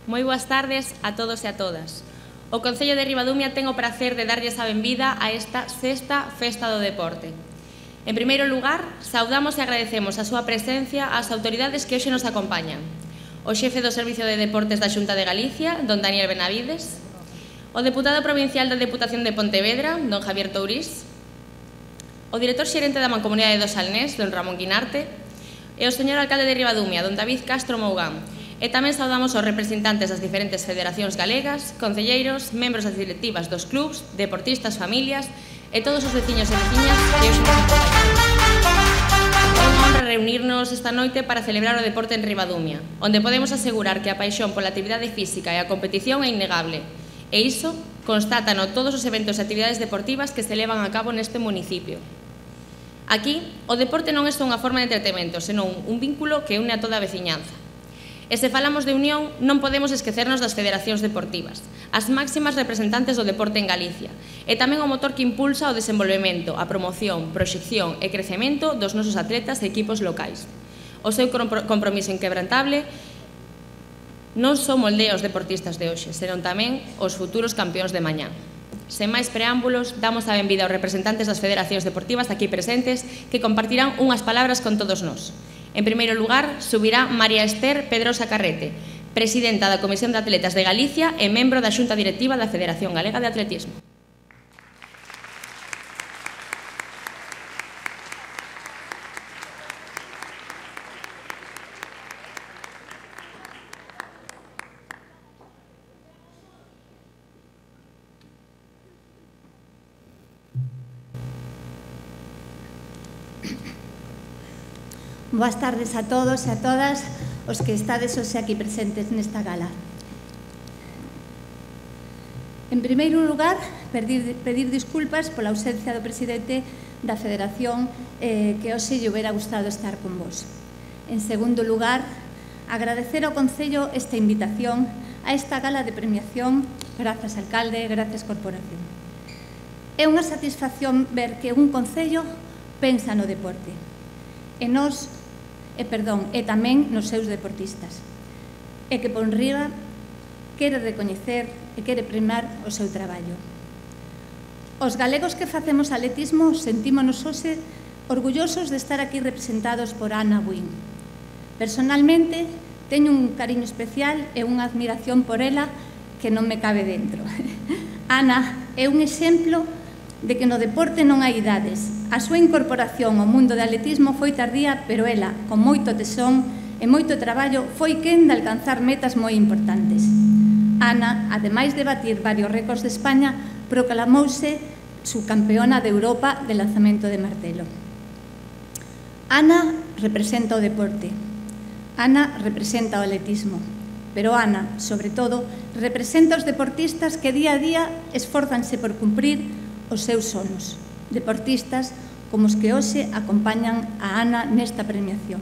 Moi boas tardes a todos e a todas. O Concello de Ribadumia ten o prazer de darlles a benvida a esta sexta Festa do Deporte. En primeiro lugar, saudamos e agradecemos a súa presencia ás autoridades que hoxe nos acompañan. O xefe do Servicio de Deportes da Xunta de Galicia, don Daniel Benavides, o deputado provincial da Deputación de Pontevedra, don Javier Tourís, o director xerente da Mancomunidade do Salnés, don Ramón Guinarte, e o señor alcalde de Ribadumia, don David Castro Mougán. E tamén saudamos aos representantes das diferentes federacións galegas, concelleiros, membros das directivas dos clubs, deportistas, familias e todos os veciños e veciñas que hoxe nos acompañan. É unha honra reunirnos esta noite para celebrar o deporte en Ribadumia, onde podemos asegurar que a paixón pola actividade física e a competición é innegable. E iso constátano todos os eventos e actividades deportivas que se levan a cabo neste municipio. Aquí, o deporte non é só unha forma de entretemento, senón un vínculo que une a toda a veciñanza. E se falamos de unión, non podemos esquecernos das federacións deportivas, as máximas representantes do deporte en Galicia, e tamén o motor que impulsa o desenvolvemento, a promoción, proxección e crecemento dos nosos atletas e equipos locais. O seu compromiso inquebrantable non só moldea os deportistas de hoxe, senón tamén os futuros campeóns de mañá. Sen máis preámbulos, damos a benvida aos representantes das federacións deportivas aquí presentes que compartirán unhas palabras con todos nós. En primeiro lugar, subirá María Esther Pedrosa Carrete, presidenta da Comisión de Atletas de Galicia e membro da Xunta Directiva da Federación Galega de Atletismo. Boas tardes a todos e a todas os que estades hoxe aquí presentes nesta gala. En primeiro lugar, pedir disculpas pola ausencia do presidente da Federación que hoxe lle hubiera gustado estar con vos. En segundo lugar, agradecer ao Concello esta invitación a esta gala de premiación. Grazas, alcalde, grazas, corporación. É unha satisfacción ver que un Concello pensa no deporte e tamén nos seus deportistas, e que por riba quere recoñecer e quere primar o seu traballo. Os galegos que facemos atletismo sentímonos hoxe orgullosos de estar aquí representados por Ana Buin. Personalmente, teño un cariño especial e unha admiración por ela que non me cabe dentro. Ana é un exemplo de que no deporte non hai idades. A súa incorporación ao mundo do atletismo foi tardía, pero ela, con moito tesón e moito traballo, foi quen de alcanzar metas moi importantes. Ana, ademais de batir varios récords de España, proclamouse subcampeona de Europa de lanzamento de martelo. Ana representa o deporte. Ana representa o atletismo. Pero Ana, sobre todo, representa os deportistas que día a día esforzanse por cumprir os seus sonos, deportistas como os que hoxe acompañan a Ana nesta premiación.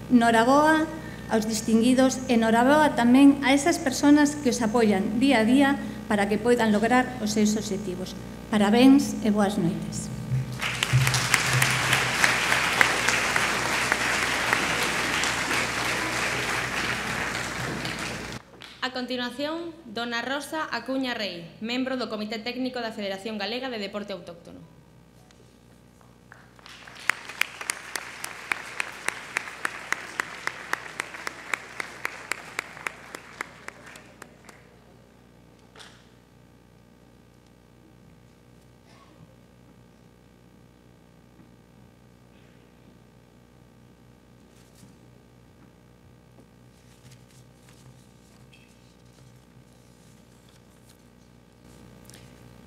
Noraboa aos distinguidos e noraboa tamén a esas persoas que os apoian día a día para que poidan lograr os seus obxectivos. Parabéns e boas noites. A continuación, dona Rosa Acuña Rei, membro do Comité Técnico da Federación Galega de Deporte Autóctono.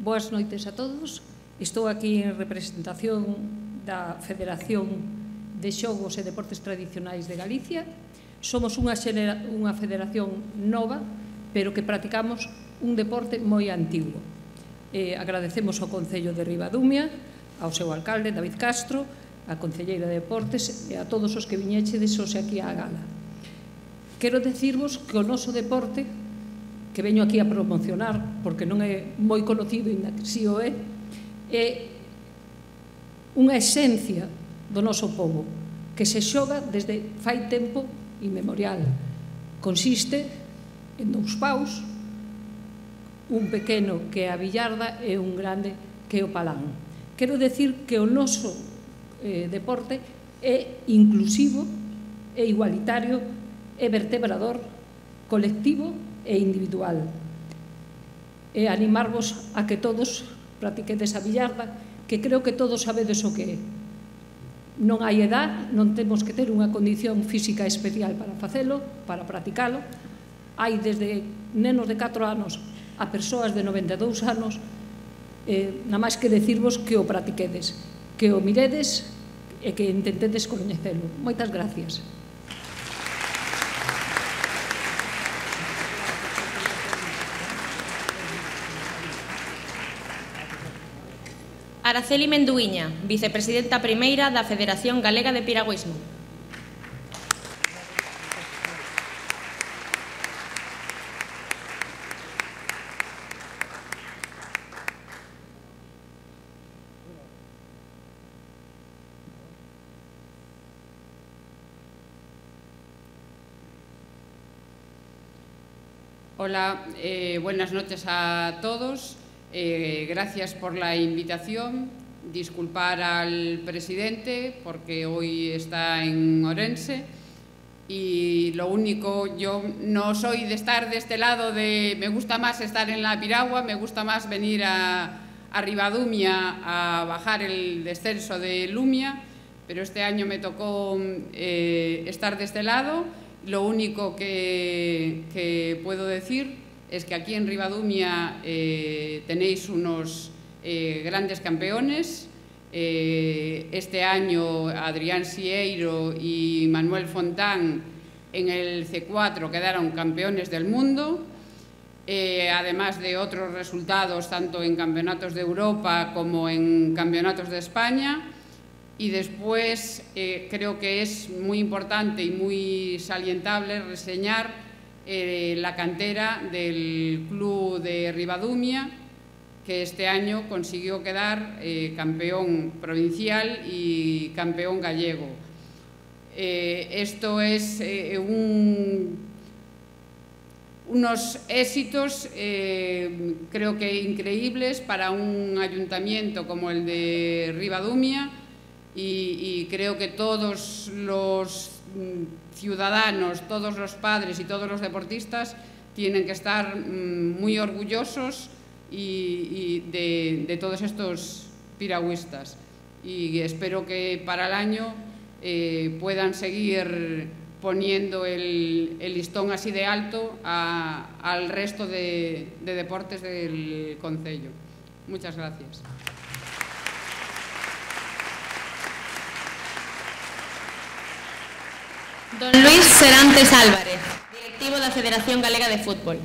Boas noites a todos. Estou aquí en representación da Federación de Xogos e Deportes Tradicionais de Galicia. Somos unha federación nova, pero que practicamos un deporte moi antigo. Agradecemos ao Concello de Ribadumia, ao seu alcalde, David Castro, a Concelleira de Deportes e a todos os que viñechedes hoxe aquí á gala. Quero dicirvos que o noso deporte, que veño aquí a promocionar, porque non é moi conocido, ainda que si o é unha esencia do noso pobo, que se xoga desde fai tempo inmemorial. Consiste en dous paus, un pequeno que é a Villarda e un grande que é o Palán. Quero decir que o noso deporte é inclusivo, é igualitario, é vertebrador, colectivo e individual. E animarvos a que todos practiquedes a billarda, que creo que todos sabedes o que é. Non hai edad, non temos que ter unha condición física especial para facelo, para practicalo. Hai desde nenos de 4 anos a persoas de 92 anos, nada máis que decirvos que o practiquedes, que o miredes e que intentedes coñecelo. Moitas gracias. Araceli Menduíña, vicepresidenta primeira da Federación Galega de Piragüismo. Hola, buenas noches a todos. Gracias por la invitación. Disculpar al presidente porque hoy está en Orense y lo único, yo no soy de estar de este lado, me gusta más estar en la piragua, me gusta más venir a Ribadumia a bajar el descenso de Lumia, pero este año me tocó estar de este lado. Lo único que puedo decir es que aquí en Ribadumia tenéis unos grandes campeones. Este año Adrián Sieiro y Manuel Fontán en el C4 quedaron campeones del mundo, además de otros resultados tanto en campeonatos de Europa como en campeonatos de España. Y después creo que es muy importante y muy salientable reseñar la cantera del club de Ribadumia, que este año consiguió quedar campeón provincial y campeón gallego. Esto es unos éxitos creo que increíbles para un ayuntamiento como el de Ribadumia, y creo que todos los ciudadanos, todos los padres y todos los deportistas tienen que estar muy orgullosos de todos estos piragüistas, y espero que para el año puedan seguir poniendo el listón así de alto al resto de deportes del concello. Muchas gracias. Don Luis Serantes Álvarez, directivo da Federación Galega de Fútbol.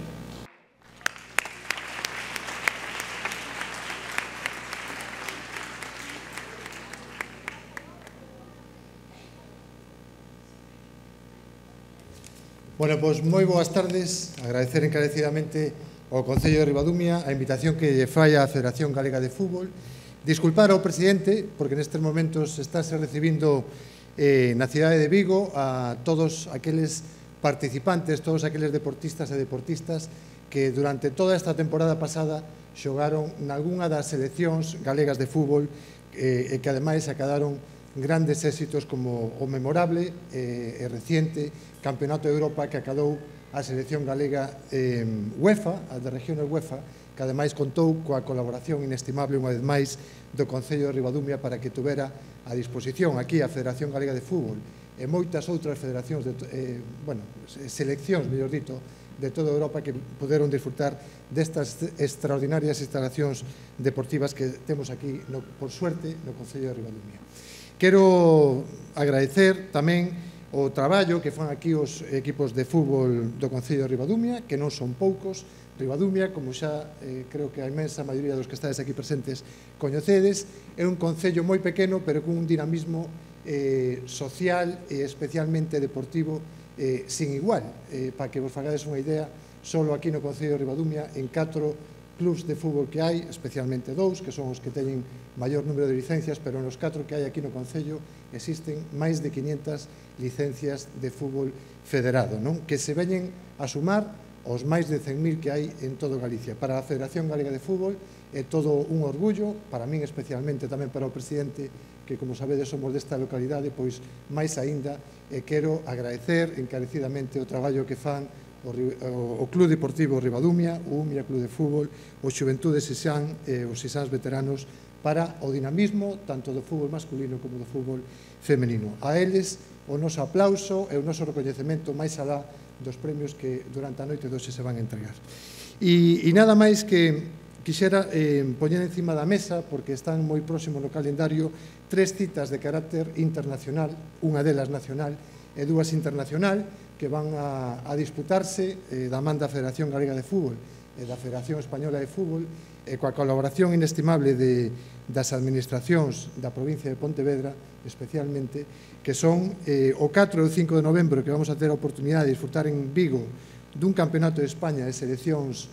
Bueno, pois moi boas tardes. Agradecer encarecidamente ao Concello de Ribadumia a invitación que lle fai a Federación Galega de Fútbol. Disculpar ao presidente, porque nestes momentos estáse recibindo na cidade de Vigo a todos aqueles participantes, todos aqueles deportistas e deportistas que durante toda esta temporada pasada xogaron nalgúnha das seleccións galegas de fútbol e que ademais acadaron grandes éxitos como o memorable e reciente Campeonato de Europa que acadou a selección galega UEFA, a de regiones UEFA, que ademais contou coa colaboración inestimable unha vez máis do Concello de Ribadumia para que tuvera a disposición aquí a Federación Galega de Fútbol e moitas outras federacións, seleccións, mellor dito, de toda Europa que puderon disfrutar destas extraordinarias instalacións deportivas que temos aquí, por suerte, no Concello de Ribadumia. Quero agradecer tamén o traballo que fan aquí os equipos de fútbol do Concello de Ribadumia, que non son poucos. Ribadumia, como xa creo que a inmensa maioría dos que estáis aquí presentes coñecedes, é un concello moi pequeno, pero con un dinamismo social e especialmente deportivo sin igual. Para que vos fagades unha idea, solo aquí no Concello de Ribadumia, en 4 clubs de fútbol que hai, especialmente 2, que son os que teñen maior número de licencias, pero nos 4 que hai aquí no Concello existen máis de 500 licencias de fútbol federado, non? Que se veñen a sumar aos máis de 100.000 que hai en todo Galicia. Para a Federación Galega de Fútbol é todo un orgullo, para min especialmente, tamén para o presidente, que, como sabedes, somos desta localidade, pois máis aínda, e quero agradecer encarecidamente o traballo que fan o Club Deportivo Ribadumia, o UMIA Club de Fútbol, o Xuventude Sisán e os Sisáns veteranos para o dinamismo tanto do fútbol masculino como do fútbol femenino. A eles o noso aplauso e o noso recoñecemento máis alá dos premios que durante a noite de hoxe se van a entregar. E nada máis que quixera poñer encima da mesa, porque están moi próximos no calendario, 3 citas de carácter internacional, unha delas nacional e 2 internacional, que van a disputarse da man da Federación Galega de Fútbol e da Federación Española de Fútbol, e coa colaboración inestimable das administracións da provincia de Pontevedra, especialmente, que son o 4 e o 5 de novembro, que vamos a ter a oportunidade de disfrutar en Vigo dun campeonato de España de seleccións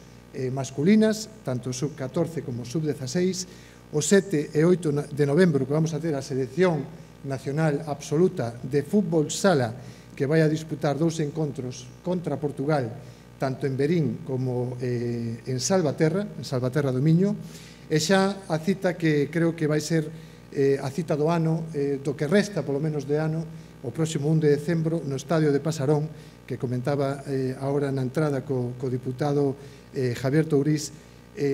masculinas, tanto sub-14 como sub-16, o 7 e 8 de novembro, que vamos a ter a selección nacional absoluta de fútbol sala, que vai a disputar 2 encontros contra Portugal, tanto en Verín como en Salvaterra do Miño, e xa a cita que creo que vai ser a cita do ano, do que resta, polo menos de ano, o próximo 1 de decembro, no Estadio de Pasarón, que comentaba agora na entrada co diputado Javier Tourís,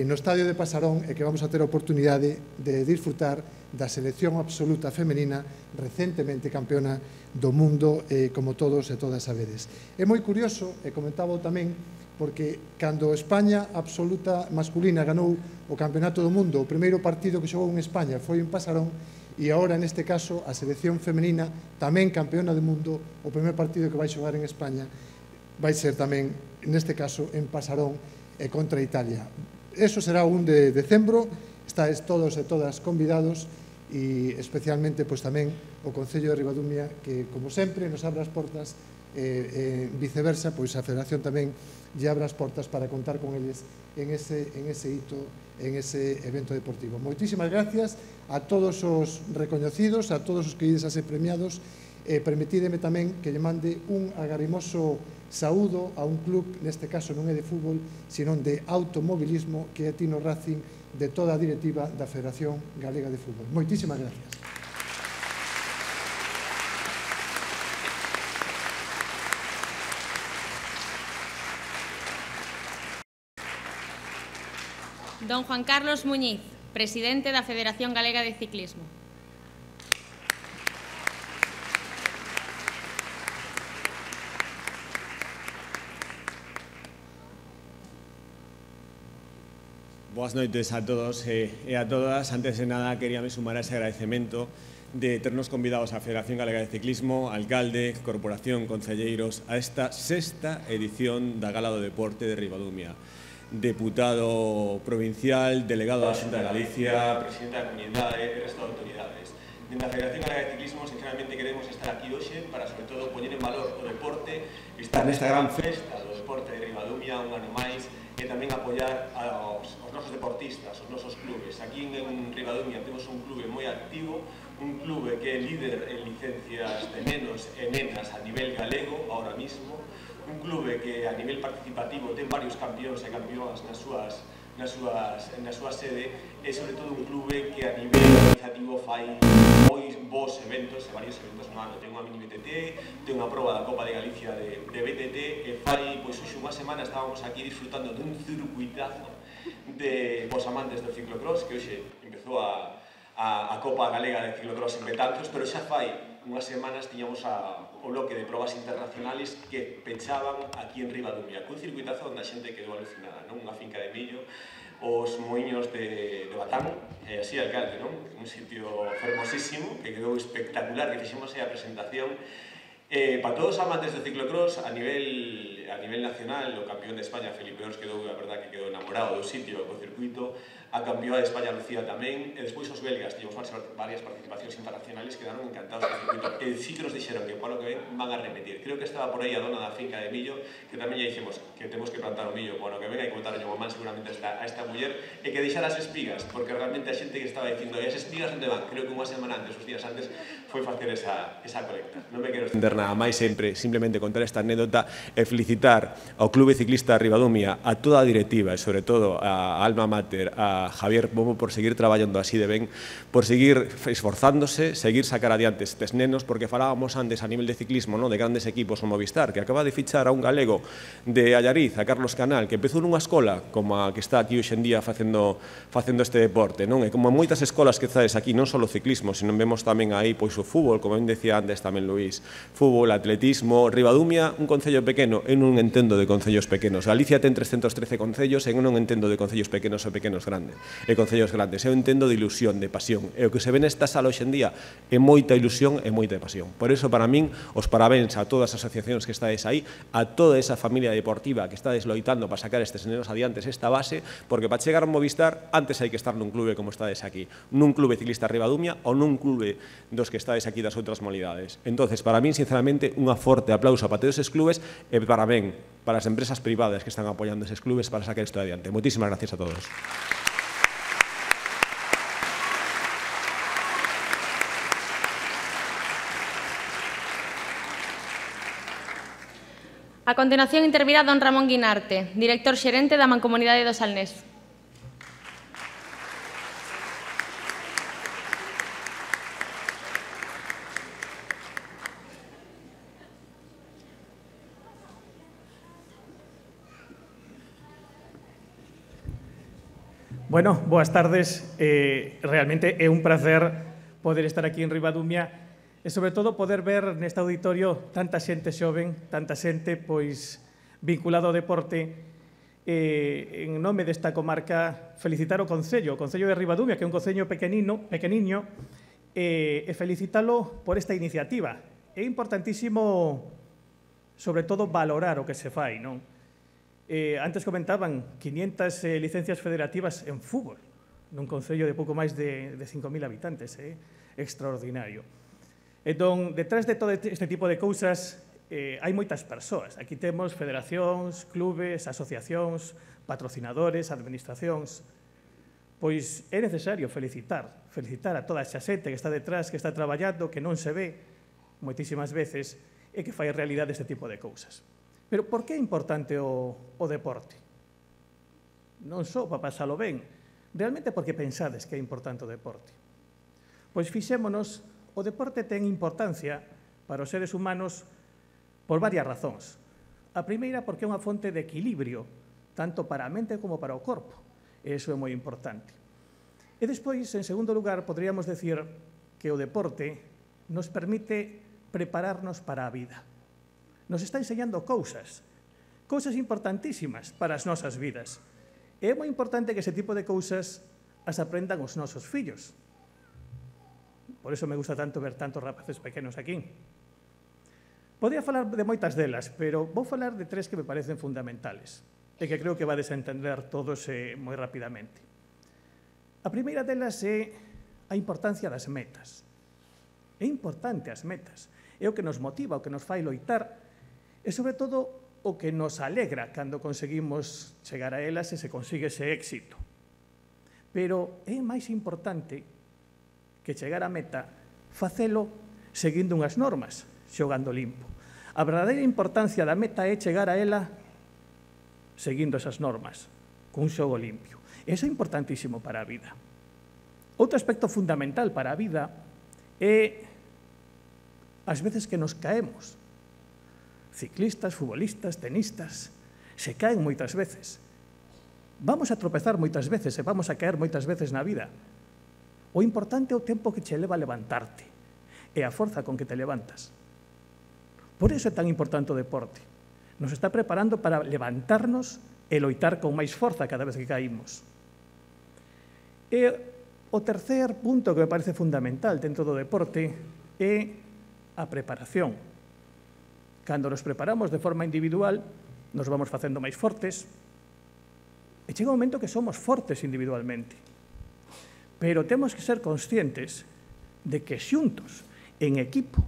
no Estadio de Pasarón, e que vamos a ter a oportunidade de disfrutar da selección absoluta femenina recentemente campeona do mundo, como todos e todas sabedes. É moi curioso, e comentaba tamén, porque cando España absoluta masculina ganou o Campeonato do Mundo, o primeiro partido que xogou en España foi en Pasarón, e agora, neste caso, a selección femenina, tamén campeona do mundo, o primer partido que vai xogar en España vai ser tamén, neste caso, en Pasarón e contra Italia. Eso será o 1 de decembro, estáis todos e todas convidados, e especialmente pois tamén o Concello de Ribadumia, que, como sempre, nos abre as portas, viceversa, pois a Federación tamén lle abre as portas para contar con eles en ese hito, en ese evento deportivo. Moitísimas gracias a todos os recoñecidos, a todos os que ides a ser premiados, e permitídeme tamén que lle mande un agarimoso saúdo a un club, neste caso non é de fútbol, sino de automobilismo, que é Tino Racing, de toda a directiva da Federación Galega de Fútbol. Moitísimas gracias. Don Juan Carlos Muñiz, presidente da Federación Galega de Ciclismo. Boas noites a todos e a todas. Antes de nada, queríame sumar a ese agradecemento de ternos convidados á Federación Galega de Ciclismo, alcalde, corporación, concelleiros, a esta 6ª edición da Gala do Deporte de Ribadumia. Deputado provincial, delegado da Xunta de Galicia, presidente da Comunidade e resto de autoridades. Dende a Federación Galega de Ciclismo, sinceramente, queremos estar aquí hoxe para, sobre todo, poñer en valor o deporte, estar nesta gran festa do deporte de Ribadumia un ano máis, e tamén apoiar aos nosos deportistas, os nosos clubes. Aquí en Ribadumia temos un clube moi activo, un clube que é líder en licencias de nenos e nenas a nivel galego, ahora mismo, un clube que a nivel participativo ten varios campións e campións na súa sede, e sobre todo un clube que a nivel organizativo fai moi bons eventos e varios eventos no ano. Ten unha mini BTT, ten unha proba da Copa de Galicia de BTT, e fai, pois, hoxe unha semana estábamos aquí disfrutando dun circuitazo de vos amantes do ciclocross, que hoxe empezou a Copa Galega de Ciclocross en Betanzos, pero xa fai unhas semanas tiñamos o bloque de probas internacionales que pechaban aquí en Ribadumia, cun circuitazo onde a xente quedou alucinada, non? Unha finca de millo, os moiños de Batán, así alcalde, non? Un sitio fermosísimo, que quedou espectacular, que fixemos aí a presentación. Para todos os amantes do ciclocross, a nivel nacional, o campeón de España, Felipe Ors, quedou, a verdad, que quedou enamorado do sitio, do circuito. A campeona de España, Lucía, tamén. E despois os belgas, tivemos varias participacións internacionales, quedaron encantados do circuito. E sí que nos dixeron que para o que ven van a repetir. Creo que estaba por aí a dona da finca de millo, que tamén lle dixemos que temos que plantar o millo para o que ven, hai que botar o man seguramente a esta muller, e que deixar as espigas, porque realmente a xente que estaba dicindo, e as espigas onde van? Creo que unha semana antes, os días antes, foi facer esa colecta. Non me quero extender nada máis, sempre simplemente contar esta anécdota e felicitar ao Clube Ciclista Ribadumia, a toda a directiva e sobre todo a Alma Mater, a Javier Pombo por seguir traballando así de ben, por seguir esforzándose, seguir sacar adiante estes nenos, porque falábamos antes a nivel de ciclismo, de grandes equipos o Movistar, que acaba de fichar a un galego de Allariz, a Carlos Canal, que empezou nunha escola como a que está aquí hoxe en día facendo este deporte, non? E como moitas escolas que estades aquí, non só o ciclismo, sino vemos tamén aí pois o fútbol, como ben decía antes tamén Luís, fútbol, atletismo. Ribadumia, un concello pequeno, eu non entendo de concellos pequenos. Galicia ten 313 concellos e eu non entendo de concellos pequenos e pequenos grandes, e concellos grandes. Eu entendo de ilusión, de pasión. E o que se ve nesta sala hoxe en día é moita ilusión e moita pasión. Por iso, para min, os parabéns a todas as asociacións que estades aí, a toda esa familia deportiva que estades loitando para sacar estes nenos adiante esta base, porque para chegar a Movistar, antes hai que estar nun clube como estades aquí, nun clube ciclista Ribadumia ou nun clube dos que estades aquí das outras modalidades. Entonces, para min, sinceramente, unha forte aplauso para todos eses clubes e parabén para as empresas privadas que están apoiando eses clubes para sacar isto adiante. Moitísimas gracias a todos. A continuación intervirá don Ramón Guinarte, director xerente da Mancomunidade do Salnés. Bueno, boas tardes. Realmente é un placer poder estar aquí en Ribadumia e, sobre todo, poder ver neste auditorio tanta xente xoven, tanta xente pois vinculada ao deporte. En nome desta comarca, felicitar o Concello de Ribadumia, que é un concello pequeniño, e felicitalo por esta iniciativa. É importantísimo, sobre todo, valorar o que se fai, non? Antes comentaban 500 licencias federativas en fútbol, nun concello de pouco máis de 5.000 habitantes, extraordinario. Entón, detrás de todo este tipo de cousas, hai moitas persoas. Aquí temos federacións, clubes, asociacións, patrocinadores, administracións. Pois é necesario felicitar a toda esa xente que está detrás, que está traballando, que non se ve moitísimas veces e que fai realidade este tipo de cousas. Pero por que é importante o deporte? Non só para pasalo ben, realmente porque pensades que é importante o deporte. Pois fixémonos, o deporte ten importancia para os seres humanos por varias razóns. A primeira, porque é unha fonte de equilibrio, tanto para a mente como para o corpo. E iso é moi importante. E despois, en segundo lugar, poderíamos decir que o deporte nos permite prepararnos para a vida. Nos está enseñando cousas importantísimas para as nosas vidas. E é moi importante que ese tipo de cousas as aprendan os nosos fillos. Por iso me gusta tanto ver tantos rapaces pequenos aquí. Podría falar de moitas delas, pero vou falar de tres que me parecen fundamentales e que creo que vades a entender todos moi rapidamente. A primeira delas é a importancia das metas. É importante as metas. É o que nos motiva, o que nos fai loitar e, sobre todo, o que nos alegra cando conseguimos chegar a elas e se consigue ese éxito. Pero é máis importante que chegar á meta, facelo seguindo unhas normas, xogando limpo. A verdadeira importancia da meta é chegar a ela seguindo esas normas, cun xogo limpio. Iso é importantísimo para a vida. Outro aspecto fundamental para a vida é as veces que nos caemos. Ciclistas, futbolistas, tenistas, se caen moitas veces. Vamos a tropezar moitas veces e vamos a caer moitas veces na vida. O importante é o tempo que che leva a levantarte e a forza con que te levantas. Por iso é tan importante o deporte. Nos está preparando para levantarnos e loitar con máis forza cada vez que caímos. E o tercer punto que me parece fundamental dentro do deporte é a preparación. Cando nos preparamos de forma individual, nos vamos facendo máis fortes e chega un momento que somos fortes individualmente. Pero temos que ser conscientes de que xuntos, en equipo,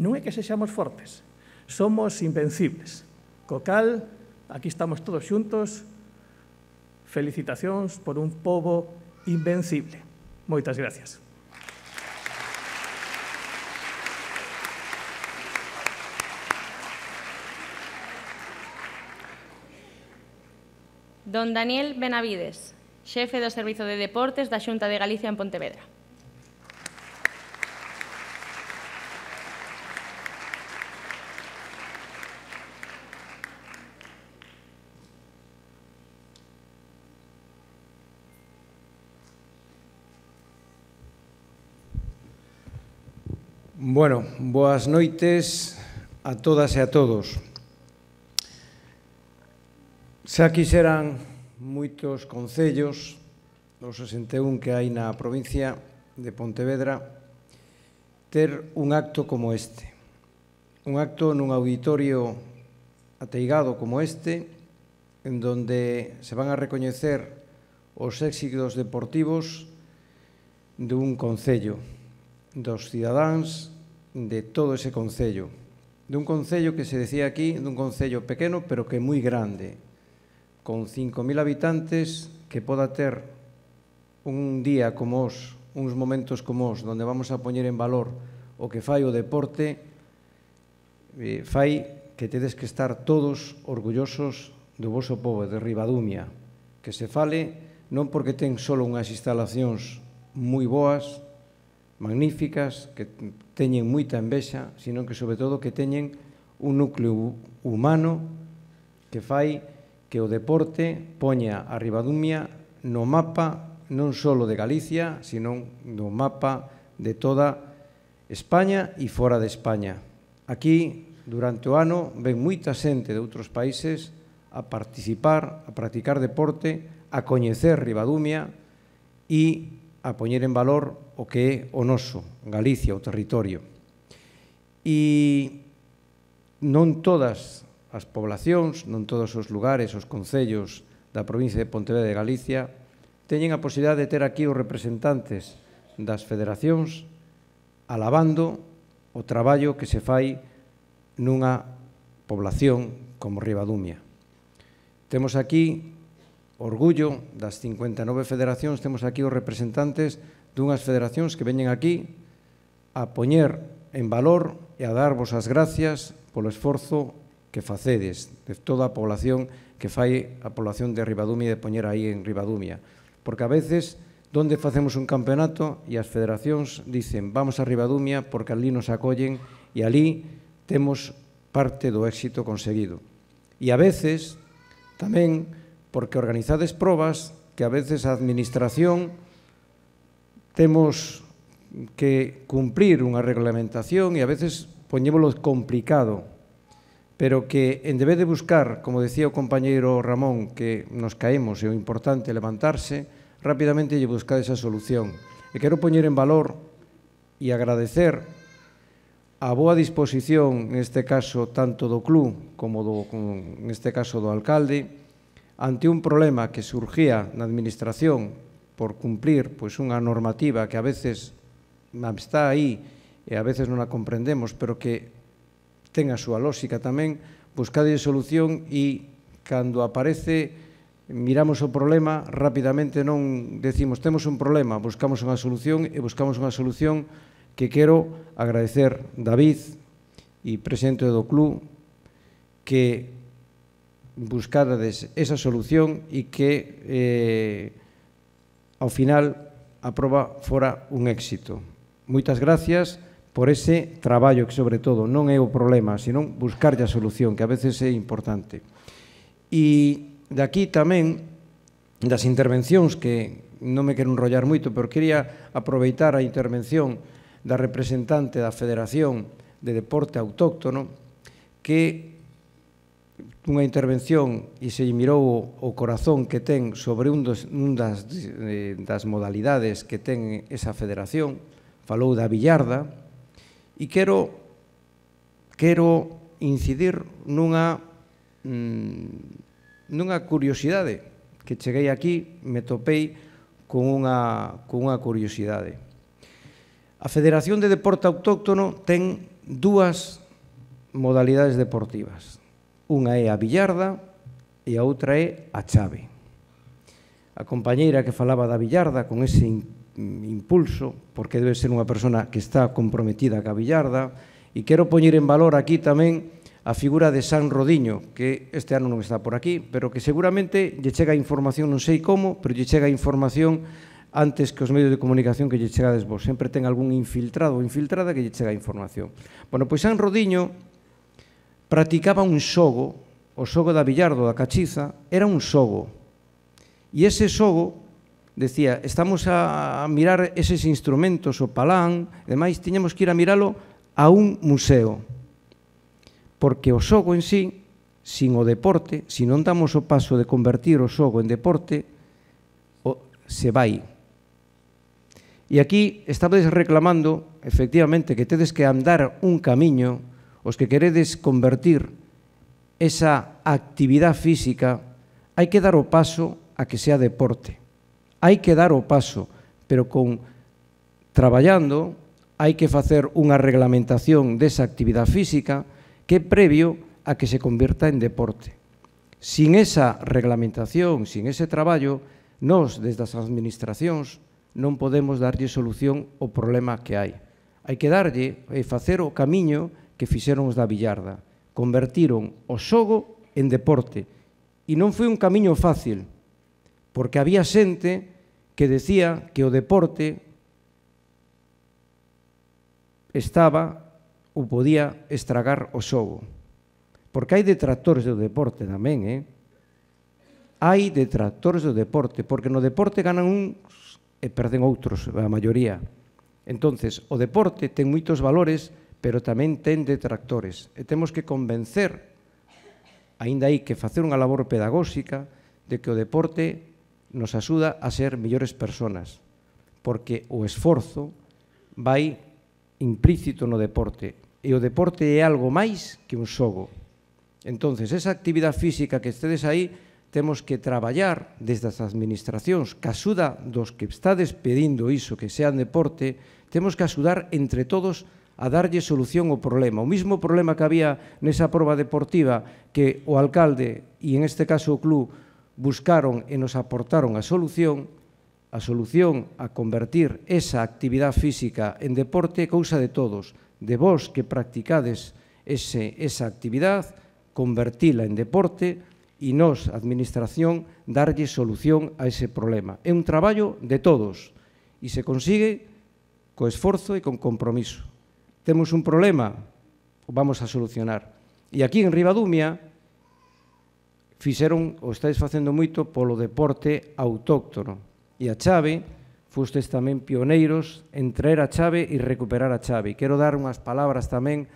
non é que sexamos fortes, somos invencibles. Co cal, aquí estamos todos xuntos, felicitacións por un pobo invencible. Moitas gracias. Don Daniel Benavides, xefe do Servizo de Deportes da Xunta de Galicia en Pontevedra. Bueno, boas noites a todas e a todos. Xa quixeran moitos concellos, os 61 que hai na provincia de Pontevedra, ter un acto como este. Un acto nun auditorio ateigado como este, en donde se van a recoñecer os éxitos deportivos dun concello, dos cidadáns de todo ese concello. Dun concello que se decía aquí, dun concello pequeno, pero que é moi grande, con 5.000 habitantes, que poda ter un día como os, uns momentos como os, donde vamos a poñer en valor o que fai o deporte, fai que tedes que estar todos orgullosos do voso pobo, de Ribadumia, que se fale non porque ten só unhas instalacións moi boas, magníficas, que teñen moita envexa, sino que, sobre todo, que teñen un núcleo humano que fai que o deporte poña a Ribadumia no mapa non só de Galicia, sino no mapa de toda España e fora de España. Aquí, durante o ano, ven moita xente de outros países a participar, a practicar deporte, a coñecer Ribadumia e a poñer en valor o que é o noso, Galicia, o territorio. E non todas as poblacións, non todos os lugares, os concellos da provincia de Pontevedra de Galicia teñen a posibilidade de ter aquí os representantes das federacións alabando o traballo que se fai nunha población como Ribadumia. Temos aquí orgullo das 59 federacións, temos aquí os representantes dunhas federacións que veñen aquí a poñer en valor e a darvos as gracias polo esforzo que facedes de toda a población que fai a población de Ribadumia e de poñer aí en Ribadumia. Porque a veces, donde facemos un campeonato e as federacións dicen vamos a Ribadumia porque ali nos acollen e ali temos parte do éxito conseguido. E a veces, tamén, porque organizades probas que a veces a administración temos que cumprir unha reglamentación e a veces poñémolo complicado, pero que en vez de buscar, como decía o compañeiro Ramón, que nos caemos e o importante é levantarse, rapidamente lle buscar esa solución. E quero poñer en valor e agradecer a boa disposición, neste caso, tanto do club como neste caso do alcalde, ante un problema que surgía na administración por cumplir unha normativa que a veces está aí e a veces non a comprendemos, pero que ten a súa lógica tamén, buscade solución e cando aparece, miramos o problema, rapidamente non decimos temos un problema, buscamos unha solución e buscamos unha solución que quero agradecer David e presidente do club que buscades esa solución e que ao final a proba fora un éxito. Moitas gracias por ese traballo que, sobre todo, non é o problema, senón buscarlle a solución, que a veces é importante. E daqui tamén, das intervencións, que non me quero enrollar moito, pero quería aproveitar a intervención da representante da Federación de Deporte Autóctono, que unha intervención e se mirou o corazón que ten sobre un das modalidades que ten esa federación, falou da billarda, e quero incidir nunha curiosidade que cheguei aquí, me topei con unha curiosidade. A Federación de Deporte Autóctono ten dúas modalidades deportivas. Unha é a billarda e a outra é a chave. A compañeira que falaba da billarda con ese impulso, porque debe ser unha persona que está comprometida ca billarda, e quero poñer en valor aquí tamén a figura de San Rodiño, que este ano non está por aquí, pero que seguramente lle chega a información, non sei como, pero lle chega a información antes que os medios de comunicación que lle chegades vos. Sempre ten algún infiltrado ou infiltrada que lle chega a información. Bueno, pois San Rodiño practicaba un xogo, o xogo da Villardo, da Cachiza, era un xogo. E ese xogo, decía, estamos a mirar eses instrumentos, o palán, e demais, tiñamos que ir a miralo a un museo. Porque o xogo en sí, sin o deporte, se non damos o paso de convertir o xogo en deporte, se vai. E aquí estabades reclamando, efectivamente, que tedes que andar un camiño, os que queredes convertir esa actividade física, hai que dar o paso a que sea deporte. Hai que dar o paso, pero traballando, hai que facer unha reglamentación desa actividade física que é previo a que se convirta en deporte. Sin esa reglamentación, sin ese traballo, nós, desde as administracións, non podemos darlle solución ao problema que hai. Hai que darlle e facer o camiño que fixeron os da Villarda. Convertiron o xogo en deporte. E non foi un camiño fácil, porque había xente que decía que o deporte estaba ou podía estragar o xogo. Porque hai detractores do deporte tamén, Hai detractores do deporte, porque no deporte ganan uns e perden outros, a maioría. Entonces, o deporte ten moitos valores, pero tamén ten detractores. E temos que convencer, aínda hai que facer unha labor pedagóxica, de que o deporte nos axuda a ser mellores persoas, porque o esforzo vai implícito no deporte. E o deporte é algo máis que un xogo. Entonces, esa actividade física que estedes aí, temos que traballar desde as administracións, que axuda dos que estades pedindo iso, que sean deporte, temos que axudar entre todos a darlle solución ao problema. O mismo problema que había nesa proba deportiva que o alcalde, e en este caso o club, buscaron e nos aportaron a solución a convertir esa actividade física en deporte, cousa de todos, de vos que practicades esa actividade, convertila en deporte e nos, administración, darlle solución a ese problema. É un traballo de todos e se consigue co esforzo e con compromiso. Temos un problema, o vamos a solucionar. E aquí en Ribadumia fixeron, o estáis facendo moito polo deporte autóctono. E a chave, fostes tamén pioneiros en traer a chave e recuperar a chave. Quero dar unhas palabras tamén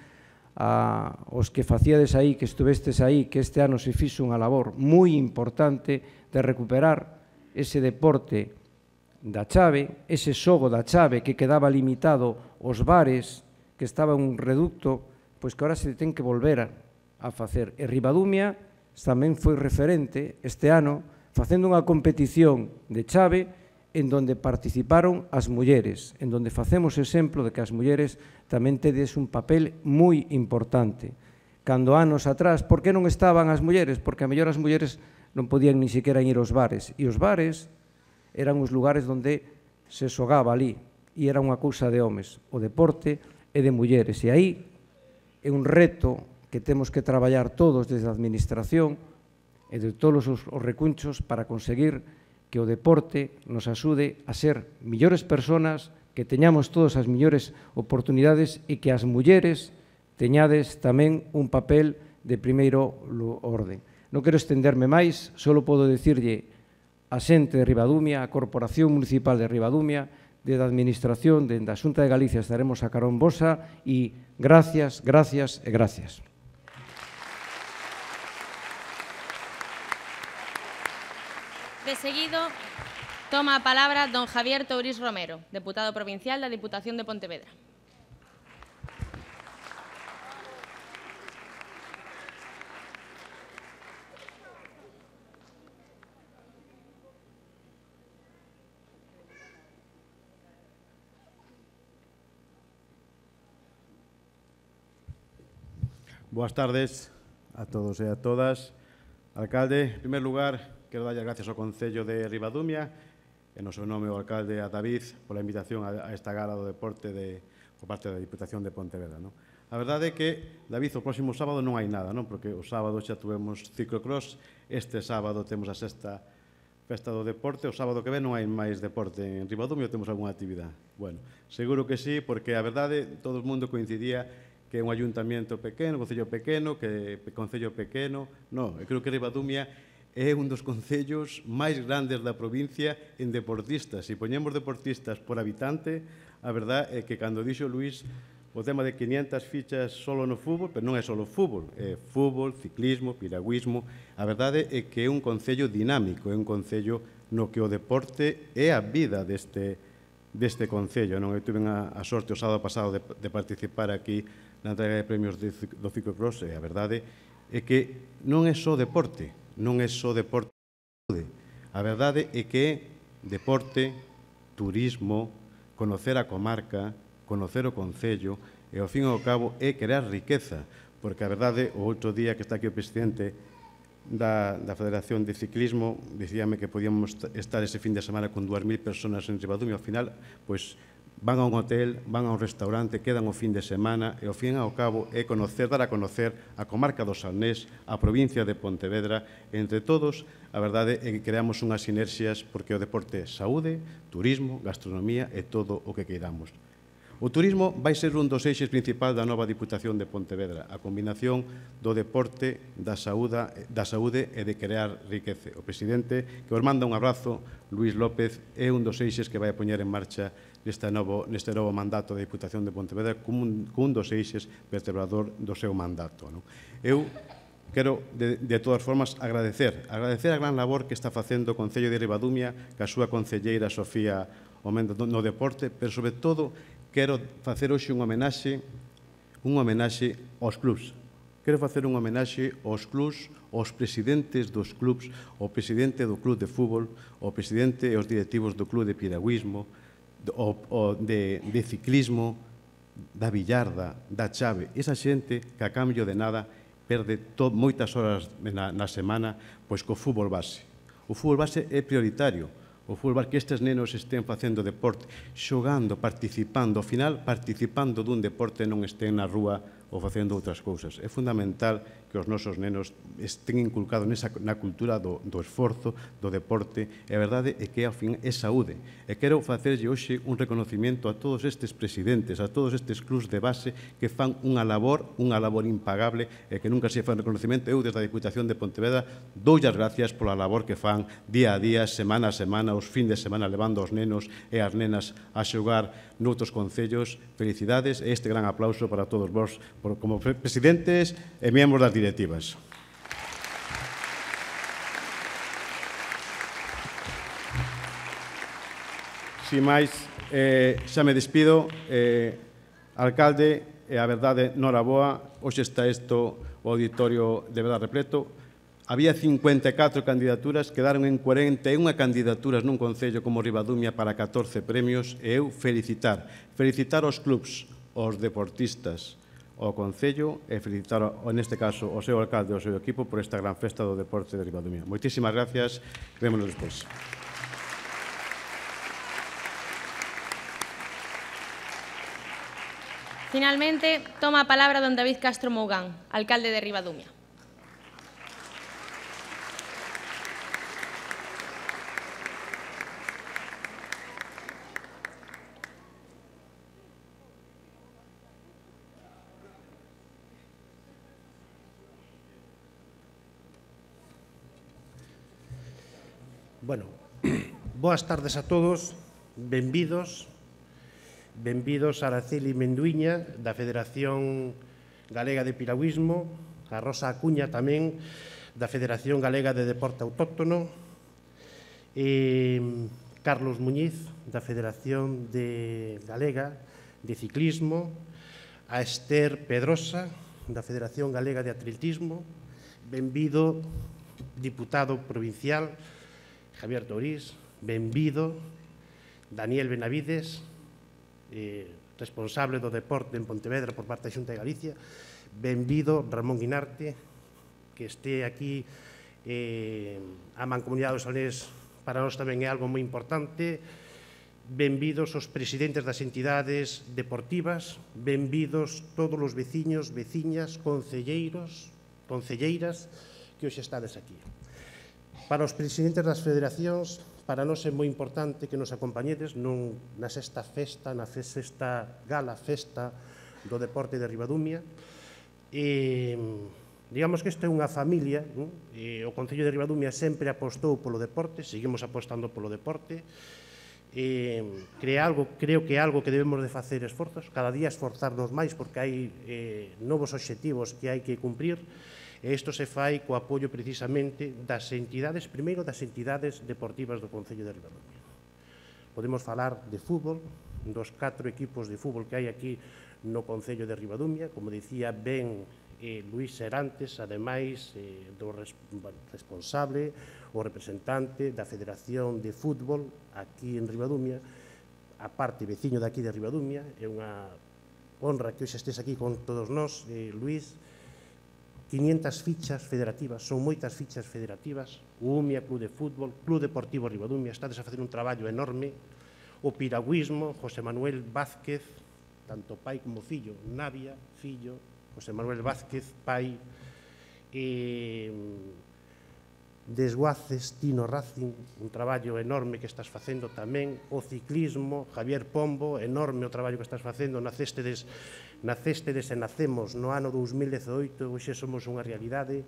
aos que facíades aí, que estuvestes aí, que este ano se fixo unha labor moi importante de recuperar ese deporte da chave, ese xogo da chave que quedaba limitado aos bares, que estaba un reducto, pois que ahora se ten que volver a facer. E Ribadumia tamén foi referente este ano facendo unha competición de chave en donde participaron as mulleres, en donde facemos exemplo de que as mulleres tamén tedes un papel moi importante. Cando anos atrás, por que non estaban as mulleres? Porque a mellor as mulleres non podían ni siquiera ir aos bares. E os bares eran os lugares onde se xogaba ali, e era unha cousa de homes. O deporte é de mulleres, e aí é un reto que temos que traballar todos desde a administración e de todos os recunchos para conseguir que o deporte nos axude a ser millores persoas, que teñamos todas as millores oportunidades e que as mulleres teñades tamén un papel de primeiro orden. Non quero estenderme máis, só podo dicirlle a xente de Ribadumia, a Corporación Municipal de Ribadumia, desde a Administración, desde a Xunta de Galicia estaremos a carón vosa e gracias, gracias e gracias. De seguido, toma a palabra don Javier Tourís Romero, deputado provincial da Diputación de Pontevedra. Boas tardes a todos e a todas. Alcalde, en primer lugar, quero darlle gracias ao Concello de Ribadumia e no seu nome ao alcalde a David pola invitación a esta gala do deporte por parte da Diputación de Pontevedra. A verdade é que, David, o próximo sábado non hai nada, non? Porque o sábado xa tuvemos ciclocross, este sábado temos a sexta festa do deporte, o sábado que ven non hai máis deporte en Ribadumia ou temos algunha actividade? Bueno, seguro que sí, porque a verdade, todo o mundo coincidía que é un ayuntamiento pequeno, un concello pequeno, que concello pequeno. Non, eu creo que Ribadumia é un dos concellos máis grandes da provincia en deportistas. Se poñemos deportistas por habitante, a verdade é que cando dixo Luís o tema de 500 fichas solo no fútbol, pero non é solo fútbol, é fútbol, ciclismo, piragüismo. A verdade é que é un concello dinámico, é un concello no que o deporte é a vida deste concello. Eu tuve a sorte o sábado pasado de participar aquí na entrega de premios do ciclocross, e a verdade é que non é só deporte, non é só deporte. A verdade é que é deporte, turismo, conocer a comarca, conocer o concello, e ao fin e ao cabo é crear riqueza, porque a verdade, o outro día que está aquí o presidente da Federación de Ciclismo, dicíame que podíamos estar ese fin de semana con 2.000 personas en Ribadumia, ao final, pois, van a un hotel, van a un restaurante, quedan o fin de semana, e ao fin e ao cabo é conocer, dar a conocer a comarca do Salnés, a provincia de Pontevedra, entre todos, a verdade é que creamos unhas sinerxias, porque o deporte é saúde, turismo, gastronomía e todo o que queiramos. O turismo vai ser un dos eixes principal da nova Diputación de Pontevedra, a combinación do deporte, da saúde e de crear riqueza. O presidente, que os manda un abrazo, Luís López, é un dos eixes que vai a poñer en marcha neste novo mandato da Diputación de Pontevedra como un dos eixes vertebrador do seu mandato. Eu quero, de todas formas, agradecer a gran labor que está facendo o Concello de Ribadumia, que a súa concelleira Sofía Omendo no deporte, pero, sobre todo, quero facer hoxe unha homenaxe aos clubs. Quero facer unha homenaxe aos clubs, aos presidentes dos clubs, o presidente do club de fútbol, o presidente e os directivos do club de piragüismo, de ciclismo, da billarda, da chave. Esa xente que a cambio de nada perde moitas horas na semana pois co fútbol base. O fútbol base é prioritario. O fútbol, que estes nenos estén facendo deporte, xogando, participando, ao final participando dun deporte, non estén na rúa ou facendo outras cousas. É fundamental que os nosos nenos estén inculcados na cultura do esforzo, do deporte, e a verdade é que, ao fin, é saúde. E quero facerlle hoxe un reconocimiento a todos estes presidentes, a todos estes clubs de base que fan unha labor impagable e que nunca se fan reconocimento. Eu, desde a Diputación de Pontevedra, doulle as gracias pola labor que fan día a día, semana a semana, os fin de semana, levando os nenos e as nenas a xogar noutros concellos. Felicidades e este gran aplauso para todos vos como presidentes e membros das directivas. Sin máis, xa me despido. Alcalde, a verdade, noraboa, hoxe está isto o auditorio de verdade repleto. Había 54 candidaturas, quedaron en 41 candidaturas nun concello como Ribadumia para 14 premios, e eu felicitar aos clubs, aos deportistas, ao concello, e felicitar, neste caso, ao seu alcalde e ao seu equipo por esta gran festa do deporte de Ribadumia. Moitísimas gracias, vémonos despois. Finalmente, toma a palabra don David Castro Mougán, alcalde de Ribadumia. Bueno, boas tardes a todos, benvidos Araceli Menduiña, da Federación Galega de Piragüismo, a Rosa Acuña tamén, da Federación Galega de Deporte Autóctono, e Carlos Muñiz, da Federación Galega de Ciclismo, a Esther Pedrosa, da Federación Galega de Atletismo, benvido, diputado provincial, Javier Tourís, benvido, Daniel Benavides, responsable do deporte en Pontevedra por parte da Xunta de Galicia, benvido, Ramón Guinarte, que este aquí a Mancomunidade do Salnés para nós tamén é algo moi importante, benvidos os presidentes das entidades deportivas, benvidos todos os veciños, veciñas, concelleiros, concelleiras que hoxe estades aquí. Para os presidentes das federacións, para nós é moi importante que nos acompañedes na sexta festa, na sexta gala festa do deporte de Ribadumia. Digamos que isto é unha familia, o Concello de Ribadumia sempre apostou polo deporte, seguimos apostando polo deporte, creo que é algo que debemos de facer esforzos, cada día esforzarnos máis porque hai novos obxectivos que hai que cumprir, e isto se fai co apoio precisamente das entidades, primeiro das entidades deportivas do Concello de Ribadumia. Podemos falar de fútbol, dos 4 equipos de fútbol que hai aquí no Concello de Ribadumia, como dicía ben Luís Serantes, ademais do responsable, o representante da Federación de Fútbol aquí en Ribadumia, a parte veciño daqui de Ribadumia, é unha honra que hoxe estés aquí con todos nós, Luís. 500 fichas federativas, son moitas fichas federativas, o UMIA, Club de Fútbol, Club Deportivo Ribadumia, estades a facer un traballo enorme, o piragüismo, José Manuel Vázquez, tanto pai como fillo, Navia, fillo, José Manuel Vázquez, pai, Desguaces, Tino Racing, un traballo enorme que estás facendo tamén, o ciclismo, Javier Pombo, enorme o traballo que estás facendo, nacéstedes e nacemos no ano 2018, hoxe somos unha realidade,